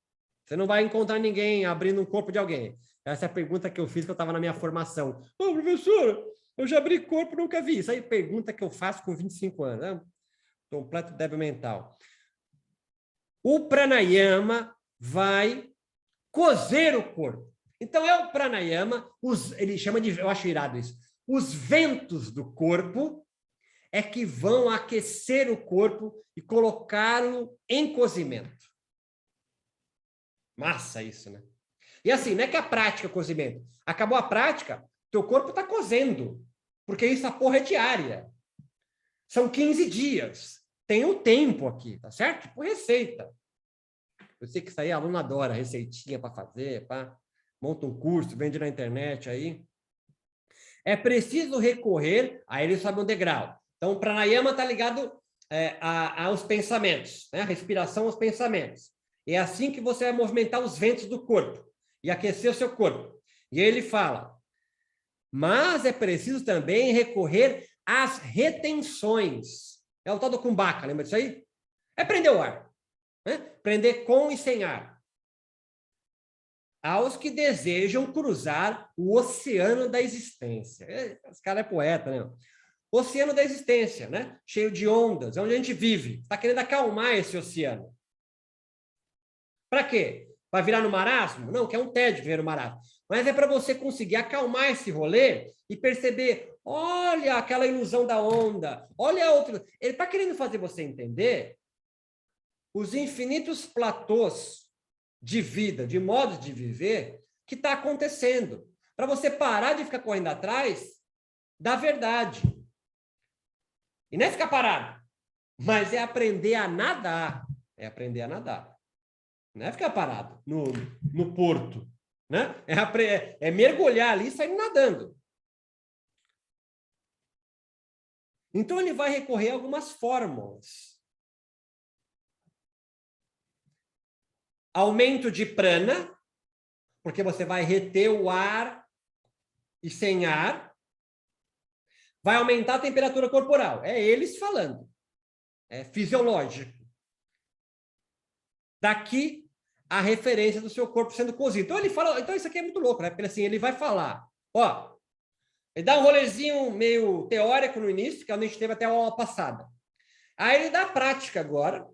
Você não vai encontrar ninguém abrindo um corpo de alguém. Essa é a pergunta que eu fiz, que eu estava na minha formação. Ô, professora, eu já abri corpo, nunca vi. Isso aí é pergunta que eu faço com 25 anos. Né? Completo débil mental. O pranayama vai cozer o corpo. Então, é o pranayama, ele chama de, eu acho irado isso, os ventos do corpo, é que vão aquecer o corpo e colocá-lo em cozimento. Massa isso, né? E assim, não é que a prática é cozimento. Acabou a prática, teu corpo está cozendo, porque isso a porra é diária. São 15 dias. Tem um tempo aqui, tá certo? Tipo receita. Eu sei que isso aí a aluna adora, receitinha para fazer, pá. Monta um curso, vende na internet aí. É preciso recorrer, aí ele sobe um degrau. Então, o pranayama está ligado aos pensamentos, né? A respiração aos pensamentos. É assim que você vai movimentar os ventos do corpo e aquecer o seu corpo. E aí ele fala, mas é preciso também recorrer às retenções. É o tal do Kumbhaka, lembra disso aí? É prender o ar. Né? Prender com e sem ar. Aos que desejam cruzar o oceano da existência. Esse cara é poeta, né? Oceano da existência, né? Cheio de ondas, é onde a gente vive. Está querendo acalmar esse oceano. Para quê? Para virar no marasmo? Não, que é um tédio viver no marasmo. Mas é para você conseguir acalmar esse rolê e perceber, olha aquela ilusão da onda, olha a outra. Ele está querendo fazer você entender os infinitos platôs de vida, de modos de viver, que está acontecendo. Para você parar de ficar correndo atrás da verdade. E não é ficar parado, mas é aprender a nadar. É aprender a nadar. Não é ficar parado no porto. Né? É mergulhar ali e sair nadando. Então, ele vai recorrer a algumas fórmulas. Aumento de prana, porque você vai reter o ar e sem ar. Vai aumentar a temperatura corporal. É eles falando. É fisiológico. Daqui a referência do seu corpo sendo cozido. Então ele fala, então isso aqui é muito louco, né? Porque assim, ele vai falar, ó, ele dá um rolezinho meio teórico no início, que é onde a gente teve até a aula passada. Aí ele dá a prática agora,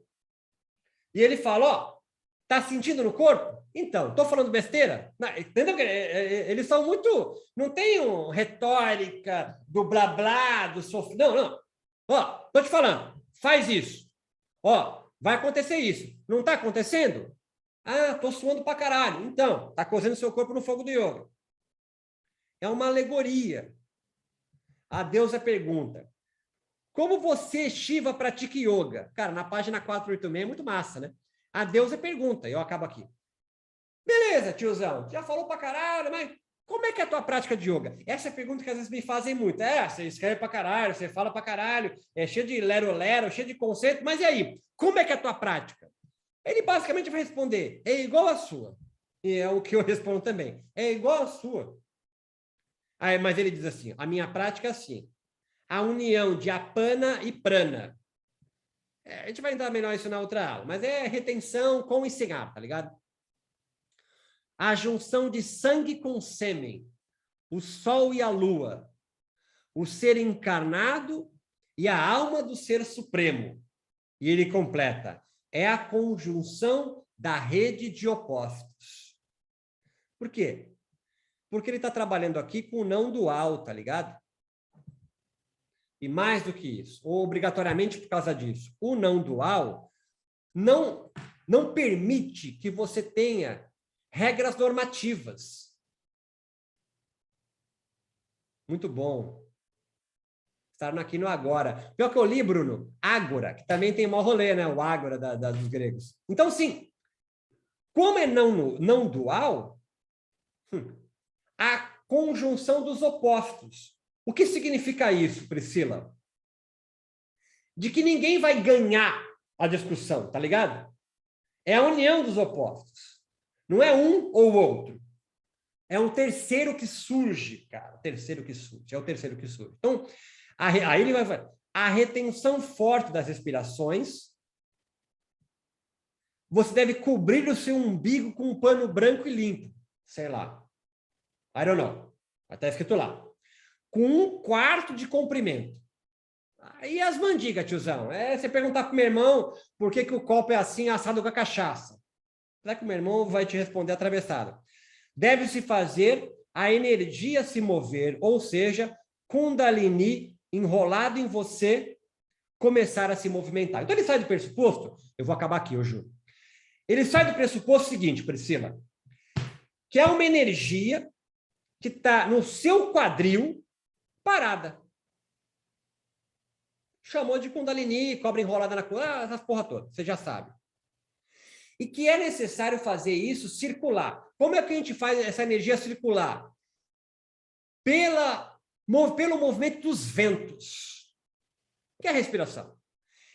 e ele fala, ó, tá sentindo no corpo? Então, tô falando besteira? Não, entendeu? Eles são muito, não tem retórica do blá blá, do sofrimento, não. Ó, tô te falando, faz isso. Ó, vai acontecer isso. Não tá acontecendo? Ah, tô suando pra caralho. Então, tá cozendo seu corpo no fogo do yoga. É uma alegoria. A deusa pergunta, como você, Shiva, pratica yoga? Cara, na página 486 é muito massa, né? A deusa pergunta, eu acabo aqui. Beleza, tiozão, já falou pra caralho, mas como é que é a tua prática de yoga? Essa é a pergunta que às vezes me fazem muito. Você escreve pra caralho, você fala pra caralho, é cheio de lero-lero, cheio de conceito, mas e aí? Como é que é a tua prática? Ele basicamente vai responder, é igual a sua. E é o que eu respondo também. É igual a sua. Aí, mas ele diz assim, a minha prática é assim. A união de apana e prana. A gente vai entrar melhor isso na outra aula, mas é retenção com e sem ar, tá ligado? A junção de sangue com sêmen, o sol e a lua, o ser encarnado e a alma do ser supremo. E ele completa, é a conjunção da rede de opostos. Por quê? Porque ele está trabalhando aqui com o não dual, tá ligado? E mais do que isso, ou obrigatoriamente por causa disso, o não dual não permite que você tenha regras normativas. Muito bom. Estar aqui no agora. Pior que eu li, Bruno, ágora, que também tem maior rolê, né? O ágora dos gregos. Então, sim, como é não dual, a conjunção dos opostos. O que significa isso, Priscila? De que ninguém vai ganhar a discussão, tá ligado? É a união dos opostos. Não é um ou outro. É um terceiro que surge, cara. O terceiro que surge. É o terceiro que surge. Então, aí ele vai falar, a retenção forte das respirações. Você deve cobrir o seu umbigo com um pano branco e limpo. Sei lá. I don't know. Está escrito lá. Com 1/4 de comprimento. Aí as mandigas, tiozão. Você perguntar pro meu irmão por que o copo é assim, assado com a cachaça. Será que o meu irmão vai te responder atravessado? Deve-se fazer a energia se mover, ou seja, Kundalini enrolado em você começar a se movimentar. Então, ele sai do pressuposto, eu vou acabar aqui, eu juro. Ele sai do pressuposto seguinte, Priscila, que é uma energia que está no seu quadril parada. Chamou de Kundalini, cobra enrolada na coisa, essas porra toda, você já sabe. E que é necessário fazer isso circular. Como é que a gente faz essa energia circular? Pelo movimento dos ventos, que é a respiração.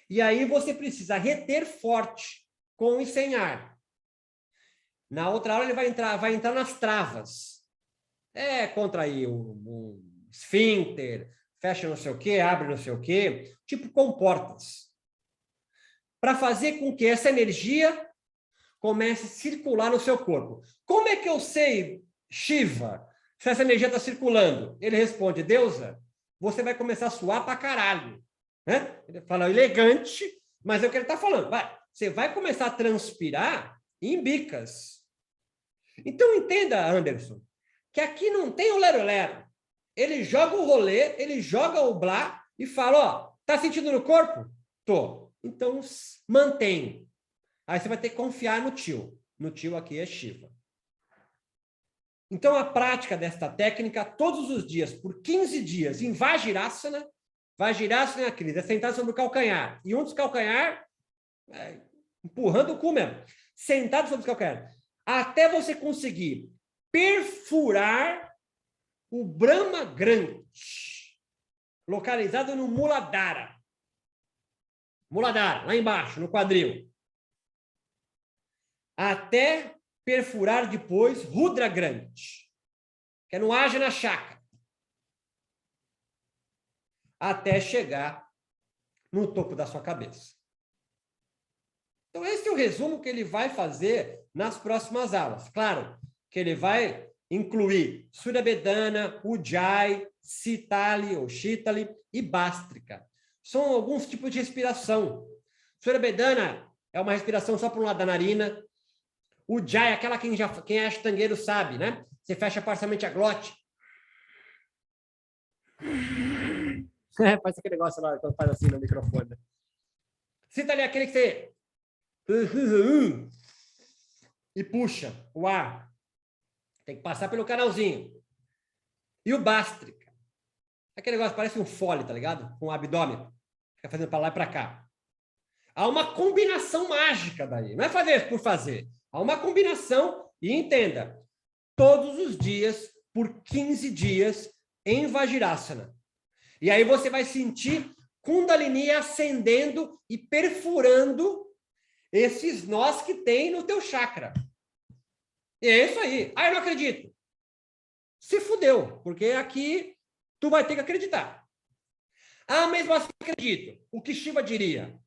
E aí você precisa reter forte, com e sem ar. Na outra hora ele vai entrar nas travas. Contrair o esfíncter, fecha não sei o quê, abre não sei o quê, tipo comportas. Para fazer com que essa energia comece a circular no seu corpo. Como é que eu sei, Shiva, se essa energia está circulando? Ele responde, deusa, você vai começar a suar pra caralho. Né? Ele fala elegante, mas é o que ele está falando. Você vai começar a transpirar em bicas. Então entenda, Anderson, que aqui não tem o lero-lero. Ele joga o rolê, ele joga o blá e fala, ó, tá sentindo no corpo? Tô. Então mantém. Aí você vai ter que confiar no tio. No tio aqui é Shiva. Então, a prática desta técnica, todos os dias, por 15 dias, em Vajrasana, Cris, é sentado sobre o calcanhar. E um dos calcanhar, empurrando o cu mesmo. Sentado sobre os calcanhar. Até você conseguir perfurar o Brahma Grande, localizado no Muladhara. Muladhara, lá embaixo, no quadril. Até perfurar depois Rudra Grande, que é no Ajna Chakra, até chegar no topo da sua cabeça. Então, esse é o resumo que ele vai fazer nas próximas aulas. Claro que ele vai incluir Surya Bedana, Ujjayi, Sitali ou Shitali e Bhastrika. São alguns tipos de respiração. Surya Bedana é uma respiração só por um lado da narina. Ujjayi, aquela quem é ashtangueiro sabe, né? Você fecha parcialmente a glote. Faz aquele negócio lá, quando faz assim no microfone. Cita ali aquele que você... e puxa o ar. Tem que passar pelo canalzinho. E o Bhastrika. Aquele negócio parece um fole, tá ligado? Com o abdômen. Fica fazendo para lá e para cá. Há uma combinação mágica daí. Não é fazer por fazer. Há uma combinação, e entenda, todos os dias, por 15 dias, em Vajrasana. E aí você vai sentir Kundalini acendendo e perfurando esses nós que tem no teu chakra. E é isso aí. Eu não acredito. Se fudeu, porque aqui tu vai ter que acreditar. Mesmo assim acredito. O que Shiva diria?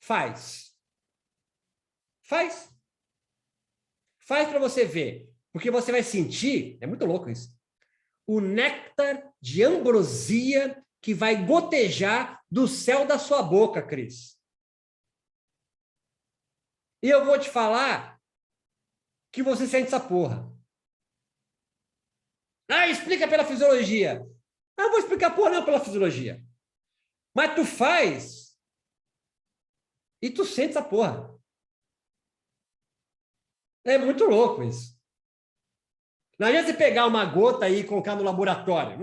Faz. Faz. Faz para você ver, porque você vai sentir, é muito louco isso, o néctar de ambrosia que vai gotejar do céu da sua boca, Cris. E eu vou te falar que você sente essa porra. Explica pela fisiologia. Eu vou explicar porra não pela fisiologia. Mas tu faz e tu sente essa porra. É muito louco isso. Não adianta você pegar uma gota aí e colocar no laboratório.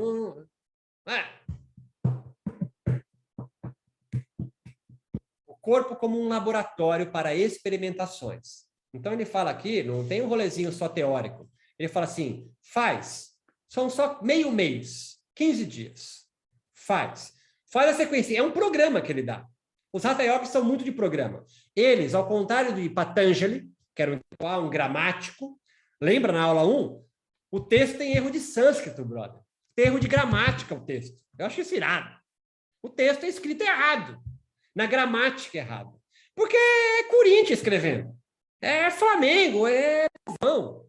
O corpo como um laboratório para experimentações. Então ele fala aqui, não tem um rolezinho só teórico. Ele fala assim, faz. São só meio mês, 15 dias. Faz. Faz a sequência. É um programa que ele dá. Os Hatha Yogis são muito de programa. Eles, ao contrário de Patanjali, que era um gramático, lembra na aula 1? O texto tem erro de sânscrito, brother. Tem erro de gramática o texto. Eu acho isso irado. O texto é escrito errado. Na gramática errado. Porque é Corinthians escrevendo. É Flamengo, é Pavão.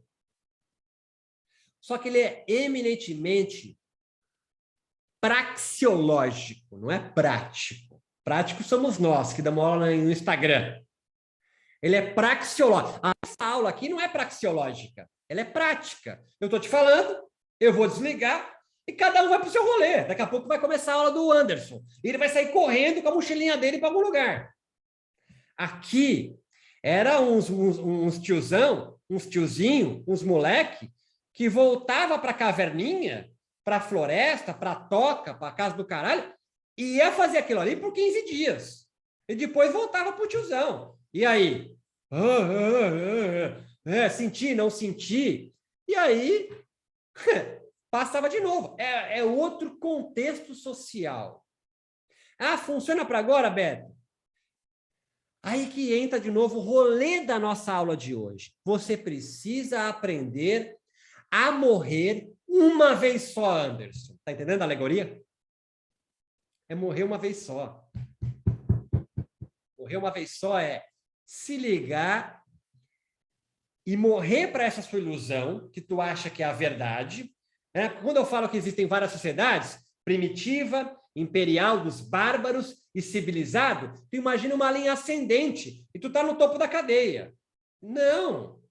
Só que ele é eminentemente praxeológico, não é prático. Prático somos nós, que damos aula no Instagram. Ele é praxeológico. Essa aula aqui não é praxeológica, ela é prática. Eu estou te falando, eu vou desligar, E cada um vai para o seu rolê. Daqui a pouco vai começar a aula do Anderson. E ele vai sair correndo com a mochilinha dele para algum lugar. Aqui, era uns tiozão, uns tiozinho, uns moleque, que voltava para a caverninha, para a floresta, para a toca, para a casa do caralho, e ia fazer aquilo ali por 15 dias. E depois voltava para o tiozão. E aí? Senti, não senti. E aí, passava de novo. É outro contexto social. Ah, funciona para agora, Beto? Aí que entra de novo o rolê da nossa aula de hoje. Você precisa aprender a morrer uma vez só, Anderson. Tá entendendo a alegoria? É morrer uma vez só. Morrer uma vez só é se ligar e morrer para essa sua ilusão, que tu acha que é a verdade. Né? Quando eu falo que existem várias sociedades, primitiva, imperial, dos bárbaros e civilizado, tu imagina uma linha ascendente e tu tá no topo da cadeia. Não!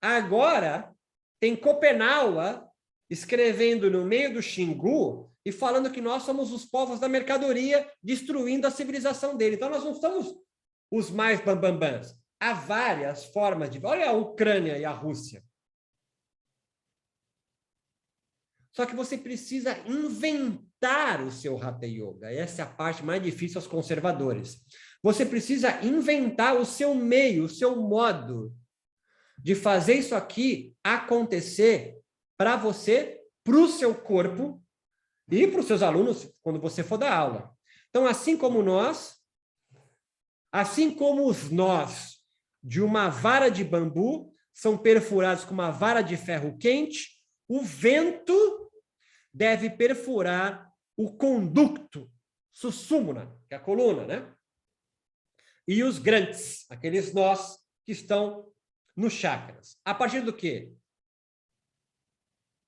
Agora, tem Copenhague escrevendo no meio do Xingu e falando que nós somos os povos da mercadoria, destruindo a civilização dele. Então, nós não somos os mais bambambãs. Há várias formas de... Olha a Ucrânia e a Rússia. Só que você precisa inventar o seu Hatha Yoga. Essa é a parte mais difícil aos conservadores. Você precisa inventar o seu meio, o seu modo de fazer isso aqui acontecer para você, para o seu corpo e para os seus alunos quando você for dar aula. Então, assim como os nós de uma vara de bambu são perfurados com uma vara de ferro quente, o vento deve perfurar o conducto, sussumna, que é a coluna, né? E os grantes, aqueles nós que estão nos chakras. A partir do quê?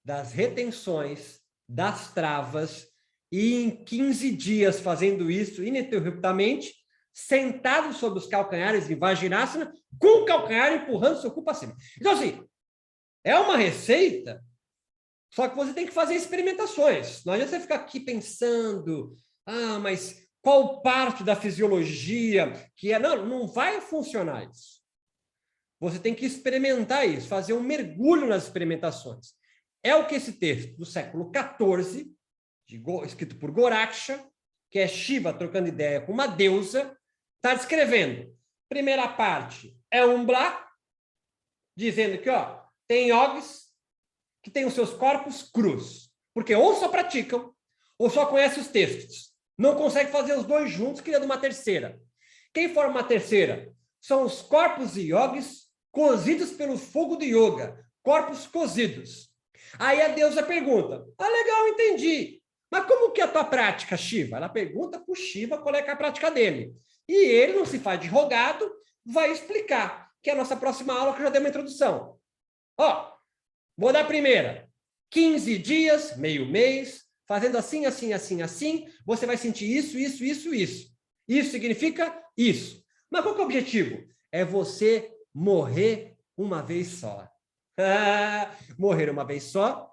Das retenções, das travas, e em 15 dias fazendo isso ininterruptamente, sentado sobre os calcanhares em Vajrasana, com o calcanhar empurrando seu cu para cima. Então, assim, é uma receita, só que você tem que fazer experimentações. Não adianta você ficar aqui pensando, mas qual parte da fisiologia que é... Não vai funcionar isso. Você tem que experimentar isso, fazer um mergulho nas experimentações. É o que esse texto do século XIV, escrito por Goraksha, que é Shiva trocando ideia com uma deusa, está descrevendo. Primeira parte é Umbla, dizendo que tem yogis que têm os seus corpos crus, porque ou só praticam, ou só conhecem os textos. Não consegue fazer os dois juntos, criando uma terceira. Quem forma uma terceira? São os corpos de yogis cozidos pelo fogo do yoga, corpos cozidos. Aí a deusa pergunta, legal, entendi, mas como que é a tua prática, Shiva? Ela pergunta para o Shiva qual é a prática dele. E ele não se faz de rogado, vai explicar, que é a nossa próxima aula, que eu já dei uma introdução. Vou dar a primeira. 15 dias, meio mês, fazendo assim, assim, assim, assim, você vai sentir isso, isso, isso, isso. Isso significa isso. Mas qual que é o objetivo? É você morrer uma vez só. Morrer uma vez só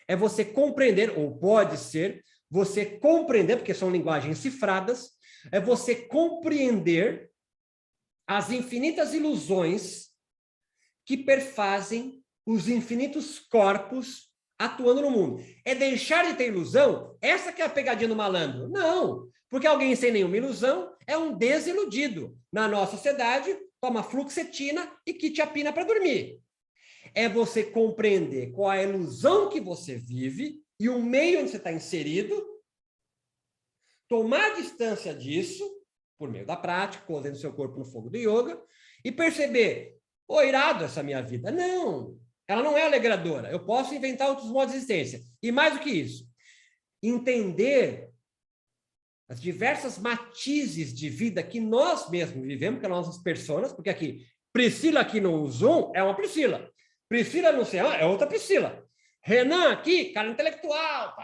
é você compreender, ou pode ser, você compreender, porque são linguagens cifradas, é você compreender as infinitas ilusões que perfazem os infinitos corpos atuando no mundo. É deixar de ter ilusão? Essa que é a pegadinha do malandro. Não, porque alguém sem nenhuma ilusão é um desiludido. Na nossa sociedade, toma fluoxetina e quetiapina para dormir. É você compreender qual é a ilusão que você vive e o meio onde você está inserido, tomar distância disso, por meio da prática, cozendo seu corpo no fogo do yoga, e perceber, irado essa minha vida. Não, ela não é alegradora. Eu posso inventar outros modos de existência. E mais do que isso, entender as diversas matizes de vida que nós mesmos vivemos, que são nossas personas, porque aqui, Priscila aqui no Zoom é uma Priscila. Priscila no céu é outra Priscila. Renan aqui, cara intelectual,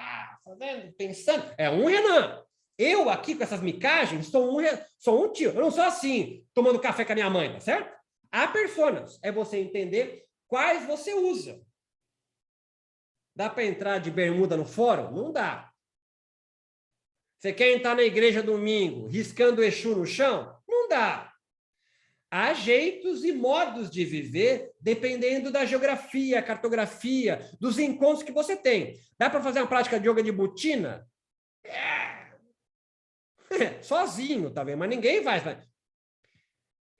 fazendo, pensando, é um Renan. Eu aqui com essas micagens sou um tio. Eu não sou assim, tomando café com a minha mãe, tá certo? Há personas. É você entender quais você usa. Dá para entrar de bermuda no fórum? Não dá. Você quer entrar na igreja domingo riscando o Exu no chão? Não dá. Há jeitos e modos de viver dependendo da geografia, cartografia, dos encontros que você tem. Dá para fazer uma prática de yoga de botina? Sozinho, tá vendo? Mas ninguém vai.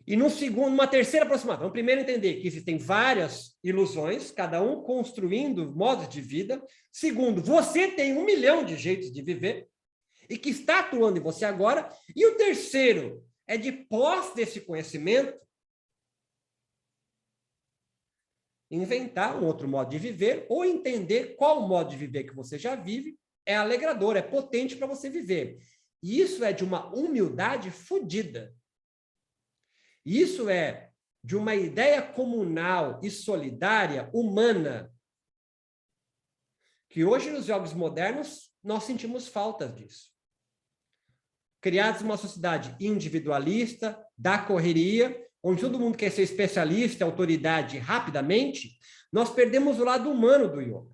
E numa terceira aproximação, vamos primeiro entender que existem várias ilusões, cada um construindo modos de vida. Segundo, você tem 1 milhão de jeitos de viver e que está atuando em você agora. E o terceiro é de posse desse conhecimento, inventar um outro modo de viver ou entender qual modo de viver que você já vive é alegrador, é potente para você viver. E isso é de uma humildade fodida. Isso é de uma ideia comunal e solidária, humana, que hoje nos jogos modernos nós sentimos falta disso. Criados uma sociedade individualista, da correria, onde todo mundo quer ser especialista, autoridade rapidamente, nós perdemos o lado humano do yoga.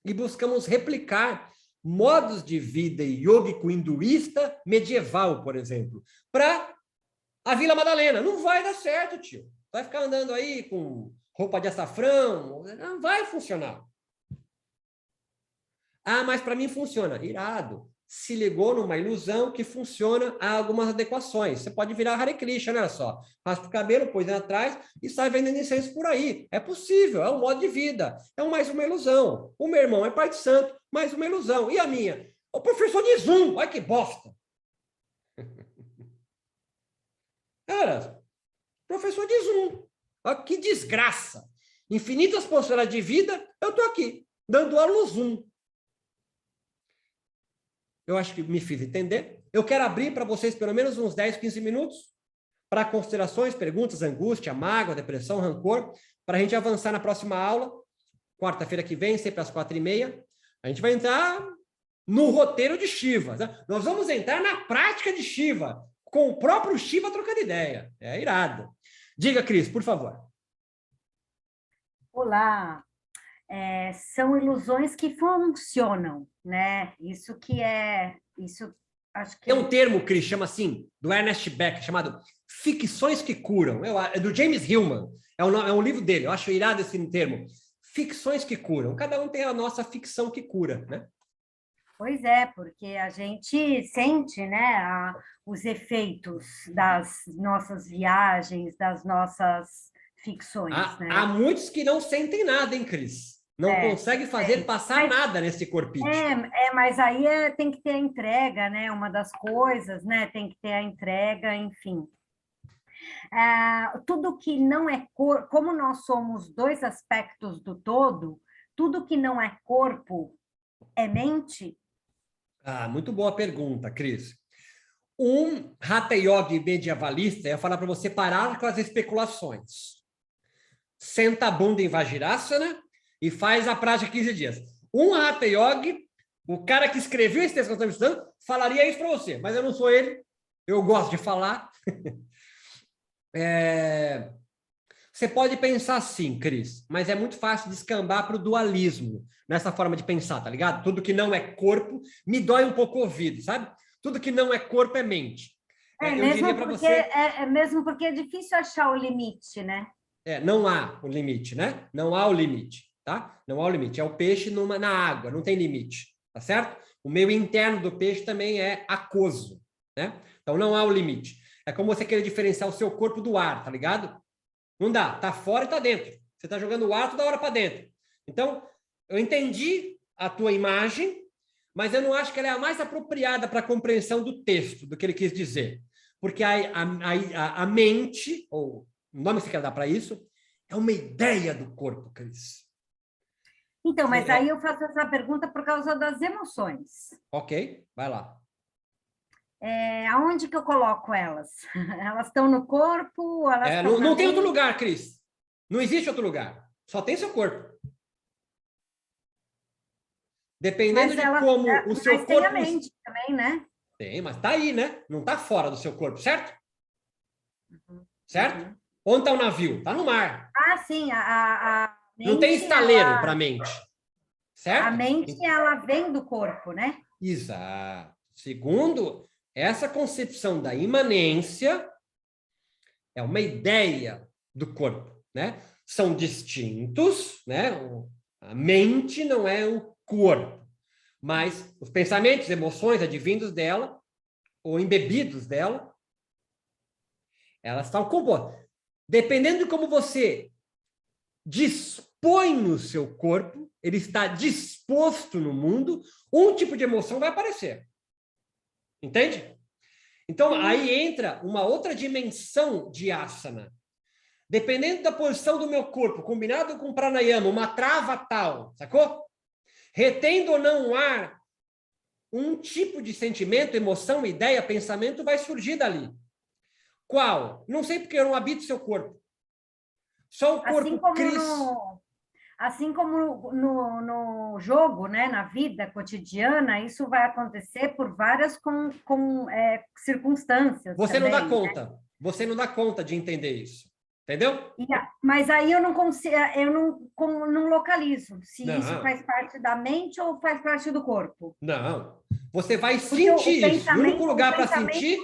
E buscamos replicar modos de vida iógico hinduísta medieval, por exemplo, para a Vila Madalena. Não vai dar certo, tio. Vai ficar andando aí com roupa de açafrão, não vai funcionar. Ah, mas para mim funciona. Irado. Se ligou numa ilusão que funciona, há algumas adequações. Você pode virar Hare Krishna, olha só. Raspa o cabelo, põe atrás e sai vendendo incenso por aí. É possível, é um modo de vida. É mais uma ilusão. O meu irmão é pai de santo, mais uma ilusão. E a minha? O professor de Zoom, olha que bosta. Cara, professor de Zoom. Olha que desgraça. Infinitas possibilidades de vida, eu estou aqui, dando aula no Zoom. Eu acho que me fiz entender. Eu quero abrir para vocês pelo menos uns 10, 15 minutos para considerações, perguntas, angústia, mágoa, depressão, rancor, para a gente avançar na próxima aula, quarta-feira que vem, sempre às 4h30. A gente vai entrar no roteiro de Shiva. Né? Nós vamos entrar na prática de Shiva, com o próprio Shiva trocando ideia. É irado. Diga, Cris, por favor. Olá. São ilusões que funcionam, né? Isso acho que... Tem um termo, Cris, chama assim, do Ernest Becker, chamado ficções que curam. É do James Hillman. É um livro dele. Eu acho irado esse termo. Ficções que curam. Cada um tem a nossa ficção que cura, né? Pois é, porque a gente sente, né, os efeitos das nossas viagens, das nossas ficções, né? Há muitos que não sentem nada, hein, Cris? Não consegue fazer passar nada nesse corpite. Mas aí tem que ter a entrega, né? Uma das coisas, né? Tem que ter a entrega, enfim. Tudo que não é corpo, como nós somos dois aspectos do todo, tudo que não é corpo é mente? Muito boa pergunta, Cris. Um Hatha Yogi medievalista ia falar para você parar com as especulações. Senta a bunda em Vajrasana e faz a prática 15 dias. Um Hatha Yogi, o cara que escreveu esse texto que nós estamos estudando, falaria isso para você, mas eu não sou ele, eu gosto de falar. Você pode pensar assim, Cris, mas é muito fácil descambar para o dualismo, nessa forma de pensar, tá ligado? Tudo que não é corpo, me dói um pouco o ouvido, sabe? Tudo que não é corpo é mente. Eu diria para você... mesmo porque é difícil achar o limite, né? Não há o limite, né? Não há o limite, tá? Não há o limite. É o peixe na água, não tem limite, tá certo? O meio interno do peixe também é aquoso, né? Então não há o limite. É como você querer diferenciar o seu corpo do ar, tá ligado? Não dá, tá fora e tá dentro. Você tá jogando o ar toda hora para dentro. Então, eu entendi a tua imagem, mas eu não acho que ela é a mais apropriada para a compreensão do texto, do que ele quis dizer. Porque a mente, ou o nome que você quer dar para isso, é uma ideia do corpo, Cris. Então, mas aí eu faço essa pergunta por causa das emoções. Ok, vai lá. Aonde que eu coloco elas? Elas estão no corpo? Não tem outro lugar, Cris. Não existe outro lugar. Só tem seu corpo. Dependendo de como o seu corpo... Mas tem a mente também, né? Tem, mas tá aí, né? Não tá fora do seu corpo, certo? Certo? Onde está o navio? Está no mar. Sim, a Não tem estaleiro para a mente. Certo? A mente, ela vem do corpo, né? Exato. Segundo, essa concepção da imanência é uma ideia do corpo, né? São distintos, né? A mente não é o corpo, mas os pensamentos, emoções advindos dela, ou embebidos dela, elas estão compostas. Dependendo de como você dispõe o seu corpo, ele está disposto no mundo, um tipo de emoção vai aparecer. Entende? Então, aí entra uma outra dimensão de asana. Dependendo da posição do meu corpo, combinado com pranayama, uma trava tal, sacou? Retendo ou não o ar, um tipo de sentimento, emoção, ideia, pensamento vai surgir dali. Qual? Não sei porque eu não habito seu corpo. Só o corpo assim como no jogo, né, na vida cotidiana, isso vai acontecer por várias circunstâncias. Você também, não dá né? conta. Você não dá conta de entender isso. Entendeu? Mas aí eu não consigo, não localizo se Não. isso faz parte da mente ou faz parte do corpo. Não. Você vai Porque sentir isso. O único lugar para sentir.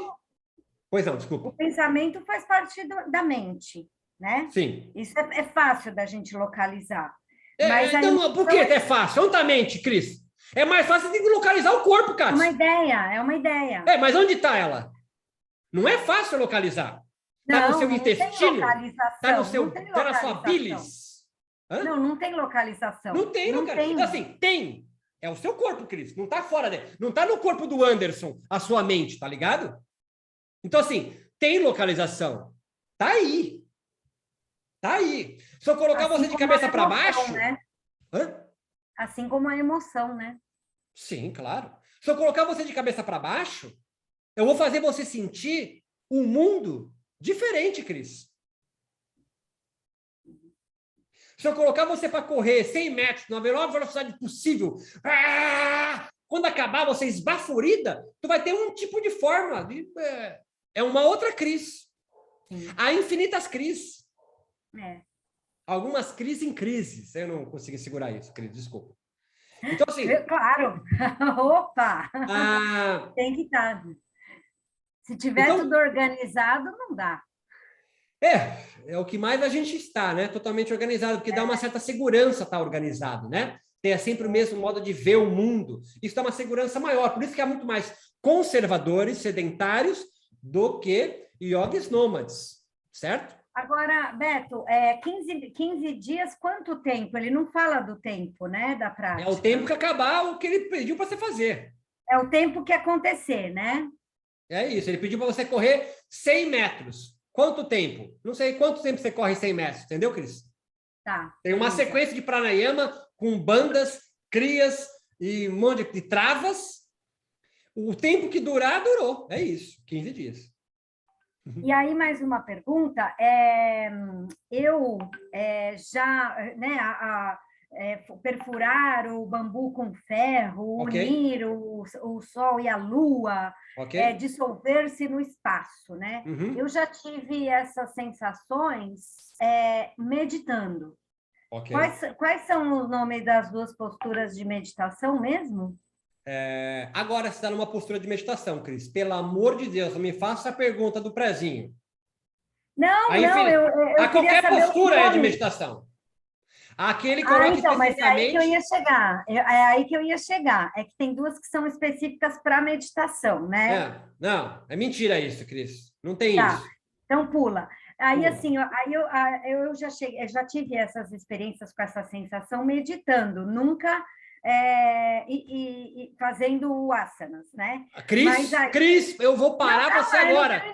Pois não, desculpa. O pensamento faz parte da mente, né? Sim. Isso é fácil da gente localizar. Mas então, por que é fácil? Onde está a mente, Cris? É mais fácil de localizar o corpo, cara. É uma ideia. Mas onde está ela? Não é fácil localizar. Está no seu intestino? Está no seu, tá na sua bilis? Hã? Não tem localização. Não tem, não, cara. Então, assim, tem. É o seu corpo, Cris. Não está fora dele. Não está no corpo do Anderson, a sua mente, tá ligado? Então, assim, tem localização. Tá aí. Tá aí. Se eu colocar assim você de cabeça para baixo... Né? Assim como a emoção, né? Sim, claro. Se eu colocar você de cabeça para baixo, eu vou fazer você sentir um mundo diferente, Cris. Se eu colocar você para correr 100 metros na menor velocidade possível, quando acabar você esbaforida, tu vai ter um tipo de forma. É uma outra Cris. Há infinitas Cris. Algumas crises em crises. Eu não consegui segurar isso, Cris, desculpa. Então, assim... Claro! Opa! Tem que estar. Se tiver então, tudo organizado, não dá. É o que mais a gente está, né? Totalmente organizado, porque dá uma certa segurança estar organizado, né? Ter sempre o mesmo modo de ver o mundo. Isso dá uma segurança maior. Por isso que há muito mais conservadores, sedentários, do que yogis nômades, certo? Agora, Beto, 15 dias, quanto tempo? Ele não fala do tempo, né, da prática. É o tempo que acabar o que ele pediu para você fazer. É o tempo que acontecer, né? É isso, ele pediu para você correr 100 metros. Quanto tempo? Não sei quanto tempo você corre 100 metros, entendeu, Cris? Tá. Tem uma sequência de pranayama com bandas, crias e um monte de travas. O tempo que durar, durou. É isso, 15 dias. E aí, mais uma pergunta. Eu já, né, perfurar o bambu com ferro, unir o sol e a lua, dissolver-se no espaço, né? Eu já tive essas sensações meditando. Quais são os nomes das duas posturas de meditação mesmo? Agora você está numa postura de meditação, Cris. Pelo amor de Deus, não me faça a pergunta do prezinho. Não, eu qualquer postura é de meditação. Aquele coloca então, mas é aí que eu ia chegar. É aí que eu ia chegar. É que tem duas que são específicas para meditação, né? Não, é mentira isso, Cris. Não tem isso. Então pula. Aí assim, eu já tive essas experiências com essa sensação meditando, nunca fazendo asanas, né? Cris, eu vou parar você agora.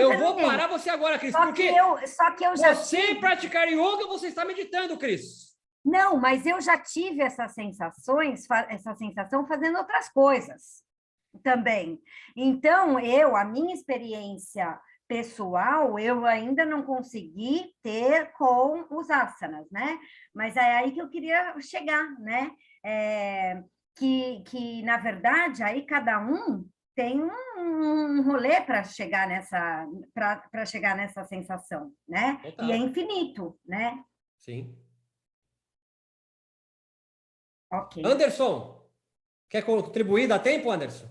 Eu vou parar você agora, Cris, porque só que eu já você praticar yoga, você está meditando, Cris. Não, mas eu já tive essa sensação fazendo outras coisas também. Então, a minha experiência pessoal, eu ainda não consegui ter com os asanas, né? Mas é aí que eu queria chegar, né? Que na verdade, aí cada um tem um rolê para chegar nessa sensação, né? Total. E é infinito, né? Sim. Ok. Anderson, quer contribuir? Dá tempo, Anderson?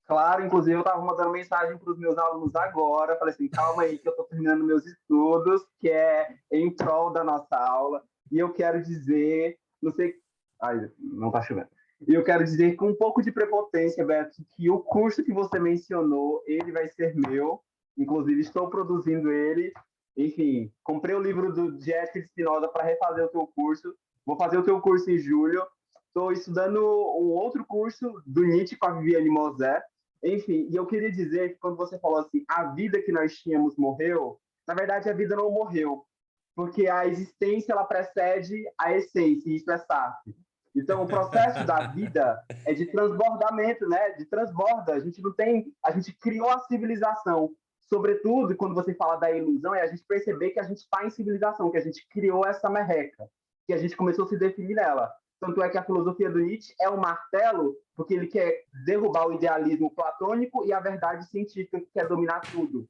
Claro, inclusive eu estava mandando mensagem para os meus alunos agora, falei assim, calma aí que eu estou terminando meus estudos, que é em prol da nossa aula, e eu quero dizer, não sei, ai, não está chovendo, e eu quero dizer com um pouco de prepotência, Beto, que o curso que você mencionou, ele vai ser meu, inclusive estou produzindo ele, enfim, comprei o livro de Ética de Spinoza para refazer o teu curso, vou fazer o teu curso em julho, estou estudando um outro curso do Nietzsche com a Viviane Mosé. Enfim, e eu queria dizer que quando você falou assim, a vida que nós tínhamos morreu, na verdade a vida não morreu, porque a existência ela precede a essência, e isso é Sartre. Então, o processo da vida é de transbordamento, né? De transborda. A gente não tem, a gente criou a civilização. Sobretudo, quando você fala da ilusão, é a gente perceber que a gente está em civilização, que a gente criou essa merreca, que a gente começou a se definir nela. Tanto é que a filosofia do Nietzsche é um martelo, porque ele quer derrubar o idealismo platônico e a verdade científica, que quer dominar tudo.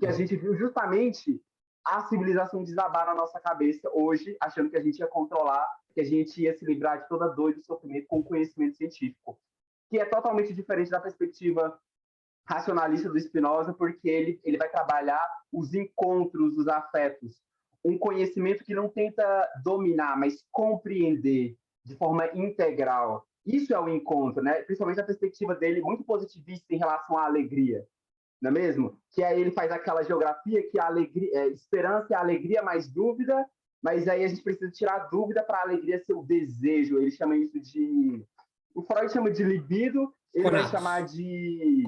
Que a gente viu justamente a civilização desabar na nossa cabeça hoje, achando que a gente ia controlar, que a gente ia se livrar de toda dor e de sofrimento com conhecimento científico. Que é totalmente diferente da perspectiva racionalista do Spinoza, porque ele vai trabalhar os encontros, os afetos. Um conhecimento que não tenta dominar, mas compreender de forma integral. Isso é o encontro, né? Principalmente a perspectiva dele muito positivista em relação à alegria, não é mesmo? Que aí ele faz aquela geografia que a alegria, esperança é alegria mais dúvida, mas aí a gente precisa tirar a dúvida para a alegria ser o desejo. Ele chama isso de... O Freud chama de libido, ele vai chamar de...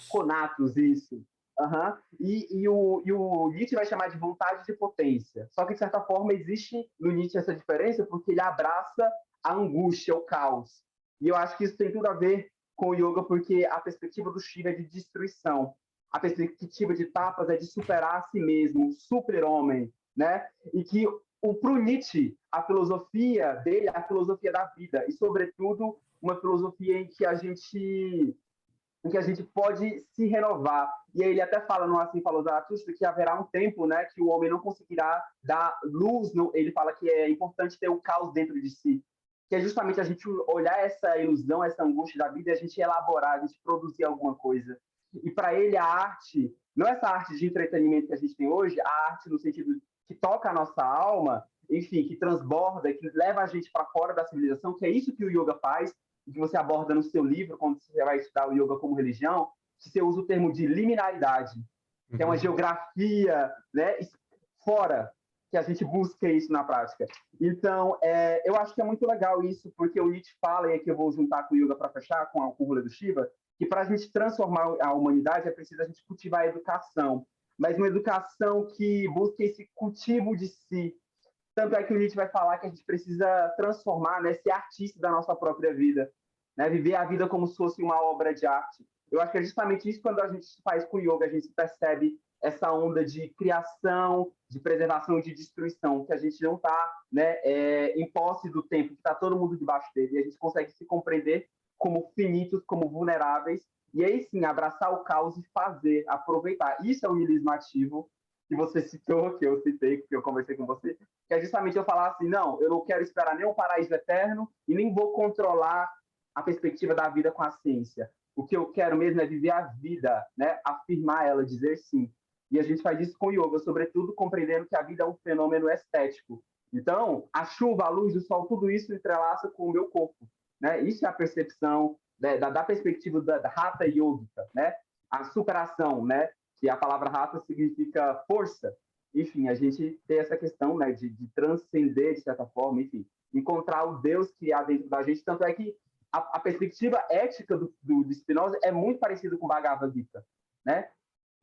Conatos, isso. Uhum. E o Nietzsche vai chamar de vontade de potência. Só que, de certa forma, existe no Nietzsche essa diferença porque ele abraça a angústia, o caos. E eu acho que isso tem tudo a ver com o yoga, porque a perspectiva do Shiva é de destruição. A perspectiva de Tapas é de superar a si mesmo, um super-homem, né? E que para o Nietzsche, a filosofia dele é a filosofia da vida, e, sobretudo, uma filosofia em que a gente pode se renovar. E aí ele até fala no Assim Falou Zaratustra que haverá um tempo, né, que o homem não conseguirá dar luz. Ele fala que é importante ter o caos dentro de si, que é justamente a gente olhar essa ilusão, essa angústia da vida e a gente elaborar, a gente produzir alguma coisa. E para ele a arte, não essa arte de entretenimento que a gente tem hoje, a arte no sentido que toca a nossa alma, enfim, que transborda, que leva a gente para fora da civilização, que é isso que o yoga faz, que você aborda no seu livro, quando você vai estudar o yoga como religião, que você usa o termo de liminaridade, que é uma geografia, né, fora, que a gente busca isso na prática. Então, eu acho que é muito legal isso, porque o Nietzsche fala, e aqui eu vou juntar com o yoga para fechar, com o rolê do Shiva, que para a gente transformar a humanidade é preciso a gente cultivar a educação, mas uma educação que busque esse cultivo de si. Tanto é que o Nietzsche vai falar que a gente precisa transformar, né, ser artista da nossa própria vida, né, viver a vida como se fosse uma obra de arte. Eu acho que é justamente isso quando a gente faz com o yoga, a gente percebe essa onda de criação, de preservação e de destruição, que a gente não está, né, em posse do tempo, que está todo mundo debaixo dele, e a gente consegue se compreender como finitos, como vulneráveis, e aí sim, abraçar o caos e fazer, aproveitar. Isso é o niilismo ativo, que você citou, que eu citei, que eu conversei com você, que é justamente eu falar assim, não, eu não quero esperar nem um paraíso eterno e nem vou controlar a perspectiva da vida com a ciência. O que eu quero mesmo é viver a vida, né? Afirmar ela, dizer sim. E a gente faz isso com o yoga, sobretudo compreendendo que a vida é um fenômeno estético. Então, a chuva, a luz, o sol, tudo isso entrelaça com o meu corpo, né? Isso é a percepção, né, da perspectiva da Hatha Yogica, né? A superação, né? Que a palavra Hatha significa força. Enfim, a gente tem essa questão, né, de transcender, de certa forma, enfim, encontrar o Deus que há dentro da gente. Tanto é que a perspectiva ética do Spinoza é muito parecida com o Bhagavad Gita, né?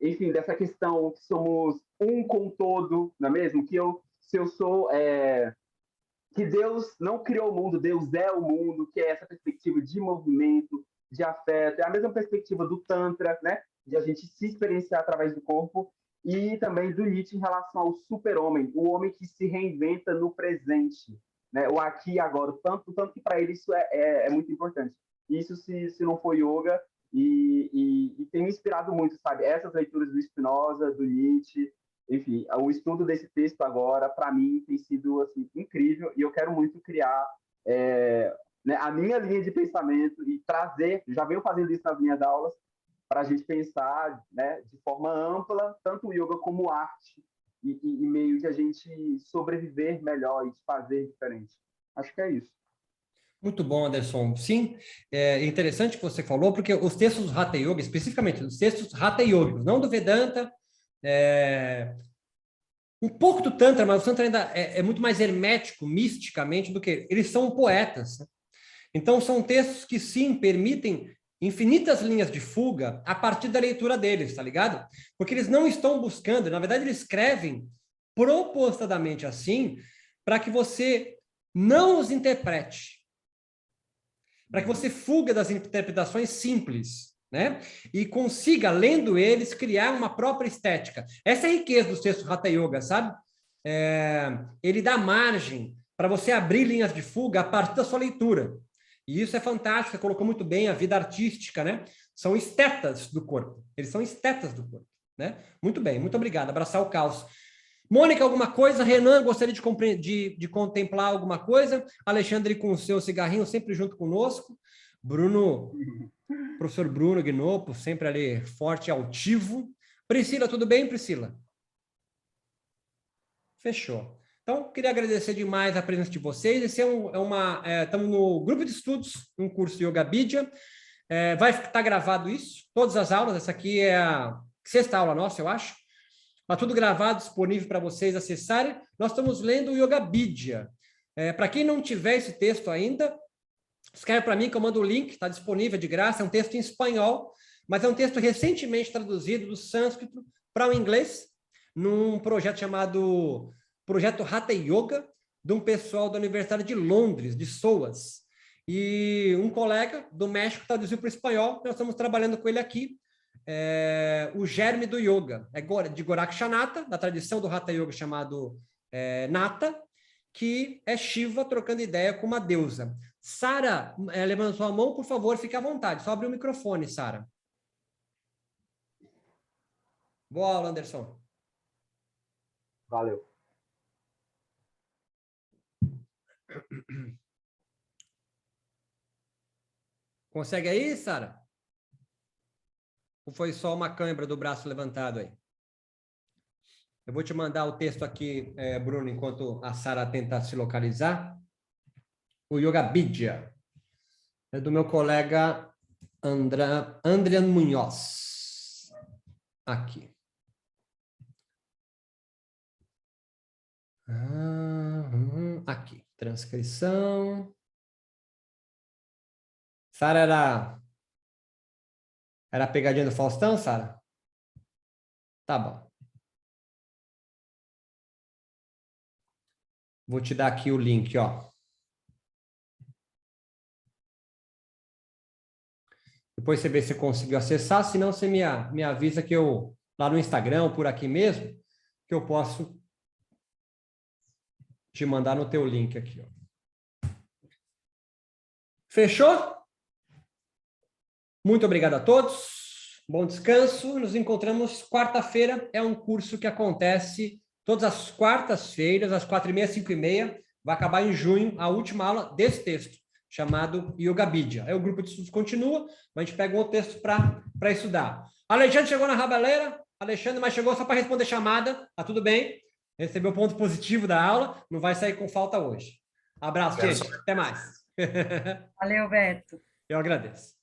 Enfim, dessa questão que somos um com o todo, não é mesmo? Se eu sou... que Deus não criou o mundo, Deus é o mundo, que é essa perspectiva de movimento, de afeto. É a mesma perspectiva do Tantra, né? De a gente se experienciar através do corpo, e também do Nietzsche em relação ao super-homem, o homem que se reinventa no presente, né? O aqui e agora, tanto que para ele isso é muito importante. Isso se não for yoga, e tem me inspirado muito, sabe? Essas leituras do Spinoza, do Nietzsche, enfim, o estudo desse texto agora, para mim, tem sido assim, incrível, e eu quero muito criar né, a minha linha de pensamento e trazer, já venho fazendo isso nas minhas aulas, para a gente pensar, né, de forma ampla, tanto o yoga como arte, e meio de a gente sobreviver melhor e de fazer diferente. Acho que é isso. Muito bom, Anderson. Sim, é interessante o que você falou, porque os textos do Hatha Yoga, especificamente os textos Hatha Yogicos, não do Vedanta, um pouco do Tantra, mas o Tantra ainda é muito mais hermético, misticamente, do que... Eles são poetas, né? Então, são textos que, sim, permitem infinitas linhas de fuga a partir da leitura deles, tá ligado? Porque eles não estão buscando, na verdade, eles escrevem propositadamente assim, para que você não os interprete, para que você fuga das interpretações simples, né? E consiga, lendo eles, criar uma própria estética. Essa é a riqueza dos textos Hatha Yoga, sabe? Ele dá margem para você abrir linhas de fuga a partir da sua leitura. E isso é fantástico, você colocou muito bem a vida artística, né? São estetas do corpo. Eles são estetas do corpo, né? Muito bem, muito obrigado. Abraçar o caos. Mônica, alguma coisa? Renan, gostaria de contemplar alguma coisa? Alexandre com o seu cigarrinho sempre junto conosco. Bruno, professor Bruno Gnopo, sempre ali forte e altivo. Priscila, tudo bem, Priscila? Fechou. Então, queria agradecer demais a presença de vocês. Esse estamos no grupo de estudos, um curso Yoga Vidya. Vai estar gravado isso, todas as aulas. Essa aqui é a 6ª aula nossa, eu acho. Está tudo gravado, disponível para vocês acessarem. Nós estamos lendo o Yoga Vidya. Para quem não tiver esse texto ainda, escreve para mim que eu mando o link, está disponível de graça. É um texto em espanhol, mas é um texto recentemente traduzido do sânscrito para o inglês, num projeto chamado Projeto Hatha Yoga, de um pessoal da Universidade de Londres, de SOAS. E um colega do México traduziu para o espanhol, nós estamos trabalhando com ele aqui. O germe do yoga, de Gorakshanata, da tradição do Hatha Yoga chamado Nata, que é Shiva trocando ideia com uma deusa. Sara, levantou a mão, por favor, fique à vontade, só abre o microfone, Sara. Boa aula, Anderson. Valeu. Consegue aí, Sara? Ou foi só uma câimbra do braço levantado aí? Eu vou te mandar o texto aqui, Bruno, enquanto a Sara tenta se localizar. O Yoga Vidya. É do meu colega Andrian Munhoz. Aqui. Aqui. Transcrição. Sara era a pegadinha do Faustão, Sara? Tá bom. Vou te dar aqui o link, ó. Depois você vê se conseguiu acessar, senão você me avisa que eu, lá no Instagram, por aqui mesmo, que eu posso te mandar no teu link aqui, ó. Fechou? Muito obrigado a todos. Bom descanso. Nos encontramos quarta-feira. É um curso que acontece todas as quartas-feiras, às 4h30, 5h30. Vai acabar em junho, a última aula desse texto, chamado Yoga Vidya. Aí o grupo de estudos continua, mas a gente pega um outro texto para estudar. Alexandre chegou na rabeleira. Alexandre, mas chegou só para responder chamada. Tá tudo bem. Recebeu o ponto positivo da aula. Não vai sair com falta hoje. Abraço, gente. Até mais. Valeu, Beto. Eu agradeço.